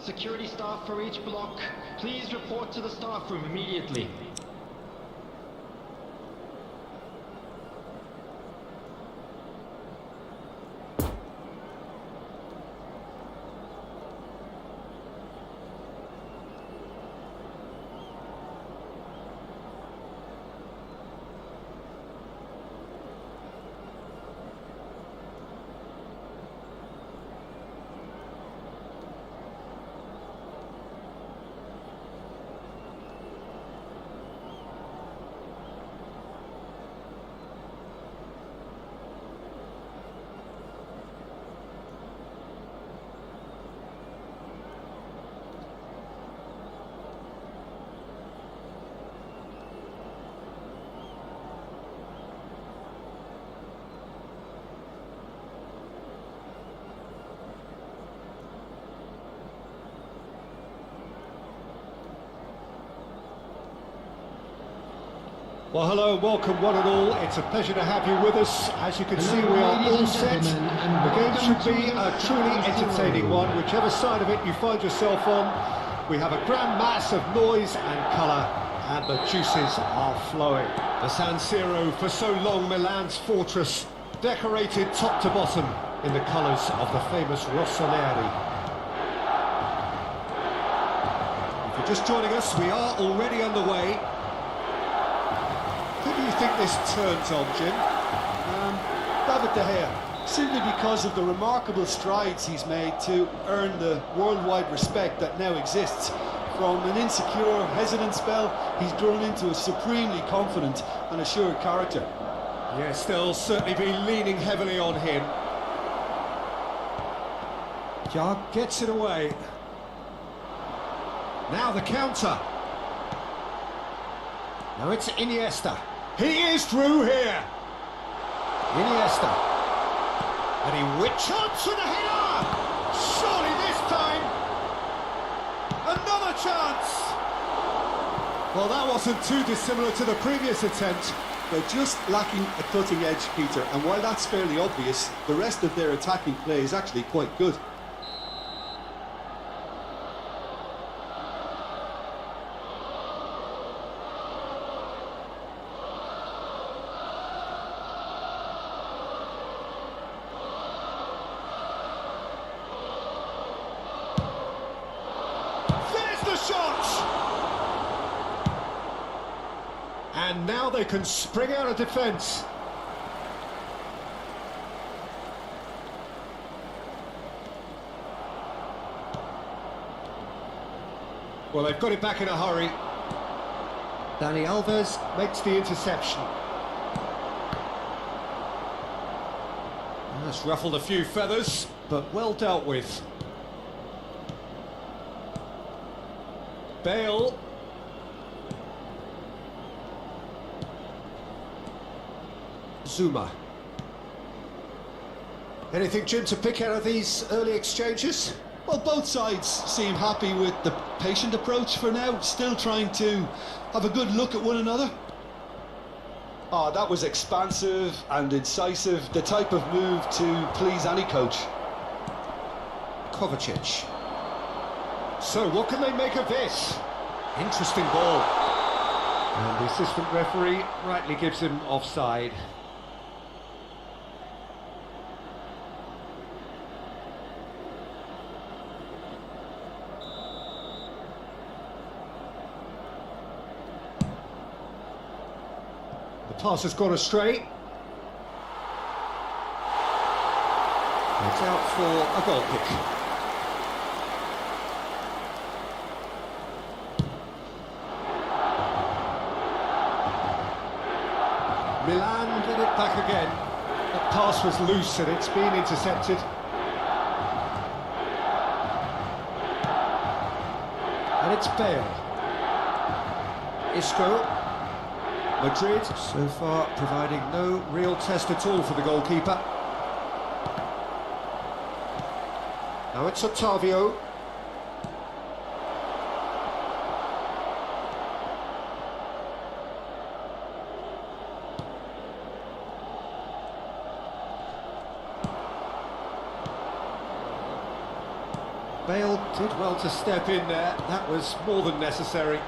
Security staff for each block, please report to the staff room immediately. Well, hello and welcome one and all. It's a pleasure to have you with us. As you can see, we are all set. The game should be a truly entertaining one, whichever side of it you find yourself on. We have a grand mass of noise and colour, and the juices are flowing. The San Siro, for so long Milan's fortress, decorated top to bottom in the colours of the famous Rossoneri. If you're just joining us, we are already underway. Who do you think this turns on, Jim? David De Gea, simply because of the remarkable strides he's made to earn the worldwide respect that now exists. From an insecure, hesitant spell, he's grown into a supremely confident and assured character. Yes, they'll certainly be leaning heavily on him. Hajar gets it away. Now the counter. Now it's Iniesta. He is through here. Iniesta. And he whips chance for the header. Surely this time. Another chance. Well, that wasn't too dissimilar to the previous attempt. They're just lacking a cutting edge, Peter, and while that's fairly obvious, the rest of their attacking play is actually quite good. And now they can spring out of defence. Well, they've got it back in a hurry. Dani Alves makes the interception. That's ruffled a few feathers, but well dealt with. Bale. Zuma. Anything, Jim, to pick out of these early exchanges? Well, both sides seem happy with the patient approach for now, still trying to have a good look at one another. Oh, that was expansive and incisive, the type of move to please any coach. Kovacic. So, what can they make of this? Interesting ball. And the assistant referee rightly gives him offside. Pass has gone astray. It's out for a goal kick. Milan get it back again. That pass was loose and it's been intercepted. And it's Bale. Isco. Madrid, so far, providing no real test at all for the goalkeeper. Now it's Otavio. Bale did well to step in there. That was more than necessary.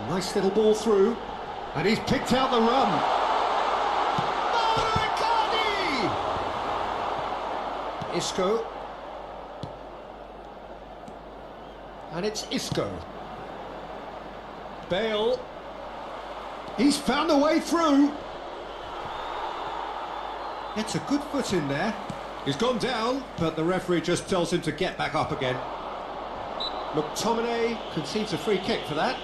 Nice little ball through. And he's picked out the run. Isco. And it's Isco. Bale. He's found a way through. Gets a good foot in there. He's gone down, but the referee just tells him to get back up again. McTominay concedes a free kick for that.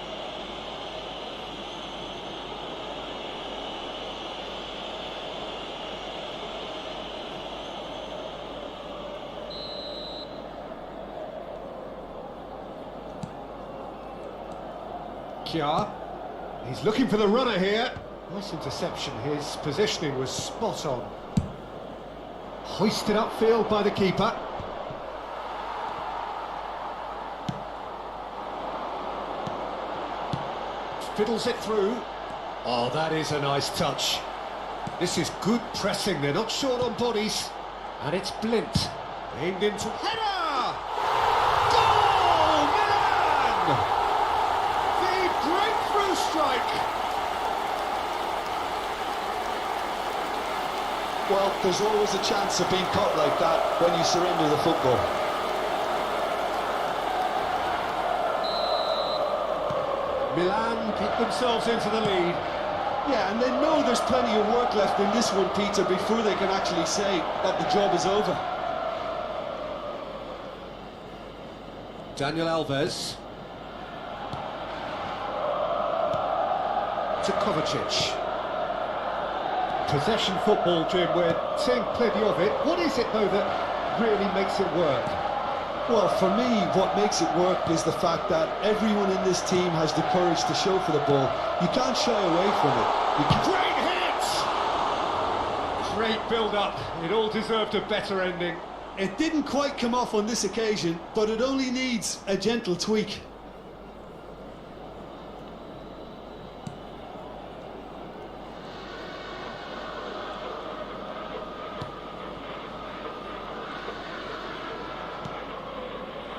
Hajar. He's looking for the runner here. Nice interception. His positioning was spot on. Hoisted upfield by the keeper. Fiddles it through. Oh, that is a nice touch. This is good pressing, they're not short on bodies. And it's Blint, aimed into header! Goal! Milan! The breakthrough strike! Well, there's always a chance of being caught like that when you surrender the football. Milan get themselves into the lead. Yeah, and they know there's plenty of work left in this one, Peter, before they can actually say that the job is over. Daniel Alves. To Kovacic. Possession football, Jim, we're seeing plenty of it. What is it, though, that really makes it work? Well, for me, what makes it work is the fact that everyone in this team has the courage to show for the ball. You can't shy away from it. Great hit! Great build-up. It all deserved a better ending. It didn't quite come off on this occasion, but it only needs a gentle tweak.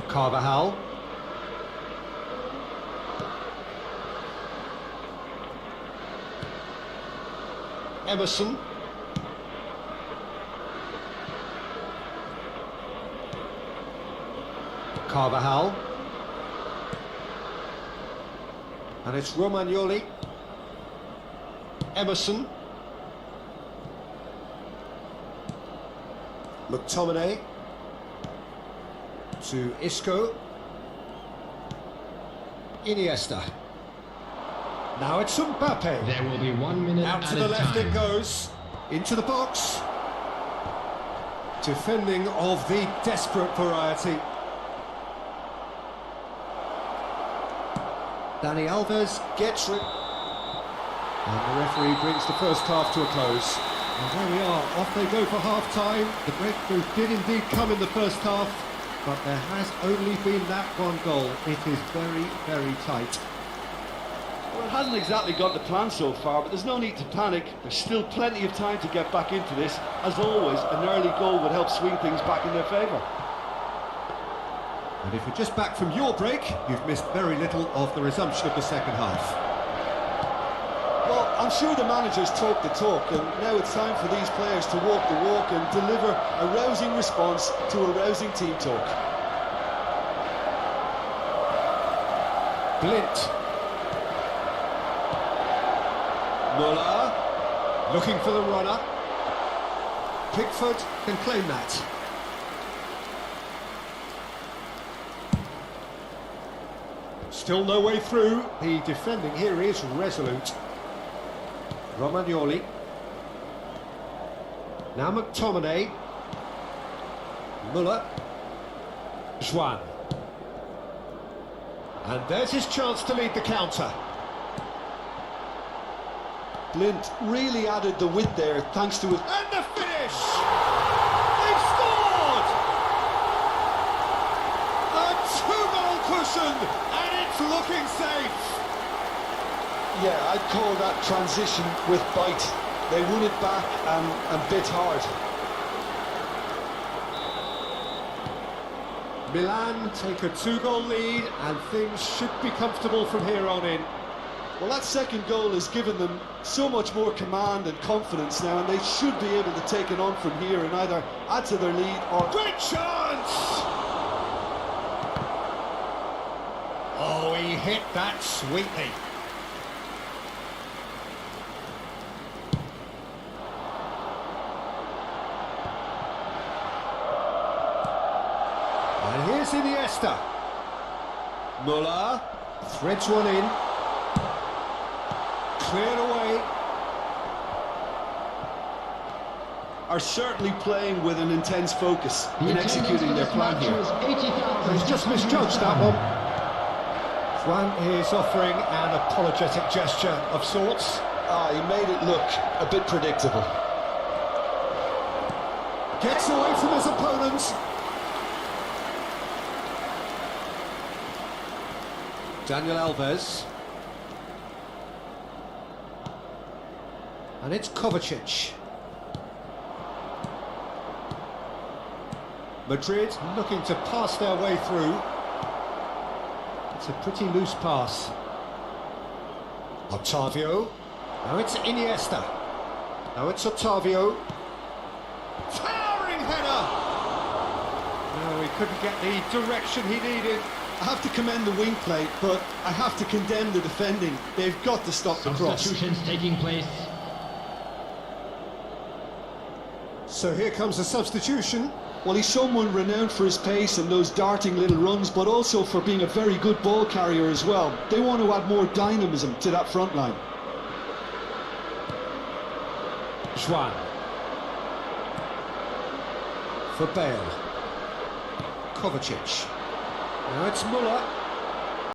Carvajal. Emerson. Carvajal. And it's Romagnoli. Emerson. McTominay. To Isco. Iniesta. Now it's Mbappe. There will be 1 minute Out at to the a left time. it goes. Into the box. Defending of the desperate variety. Dani Alves gets it. And the referee brings the first half to a close. And there we are, off they go for half-time. The breakthrough did indeed come in the first half, but there has only been that one goal. It is very, very tight. Well, it hasn't exactly got the plan so far, but there's no need to panic. There's still plenty of time to get back into this. As always, an early goal would help swing things back in their favour. And if you're just back from your break, you've missed very little of the resumption of the second half. Well, I'm sure the managers talk the talk, and now it's time for these players to walk the walk and deliver a rousing response to a rousing team talk. Blint. Muller. Looking for the runner. Pickford can claim that. Still no way through. The defending here is resolute. Romagnoli. Now McTominay. Muller. Juan. And there's his chance to lead the counter. Blint really added the width there thanks to it. And the finish! They've scored! A two-goal cushion, and it's looking safe. Yeah, I'd call that transition with bite. They won it back and bit hard. Milan take a two-goal lead, and things should be comfortable from here on in. Well, that second goal has given them so much more command and confidence now, and they should be able to take it on from here and either add to their lead or... Great chance! Oh, he hit that sweetly. And here's Iniesta. Muller threads one in. Cleared away. Are certainly playing with an intense focus in executing their plan here. He's just misjudged that one. Juan is offering an apologetic gesture of sorts. He made it look a bit predictable. Gets away from his opponents. Daniel Alves. And it's Kovacic. Madrid looking to pass their way through. It's a pretty loose pass. Octavio. Now it's Iniesta. Now it's Octavio. Towering header! No, he couldn't get the direction he needed. I have to commend the wing play, but I have to condemn the defending. They've got to stop the cross. Substitutions taking place. So here comes a substitution. Well, he's someone renowned for his pace and those darting little runs, but also for being a very good ball carrier as well. They want to add more dynamism to that front line. Juan. For Bale. Kovacic. Now it's Muller.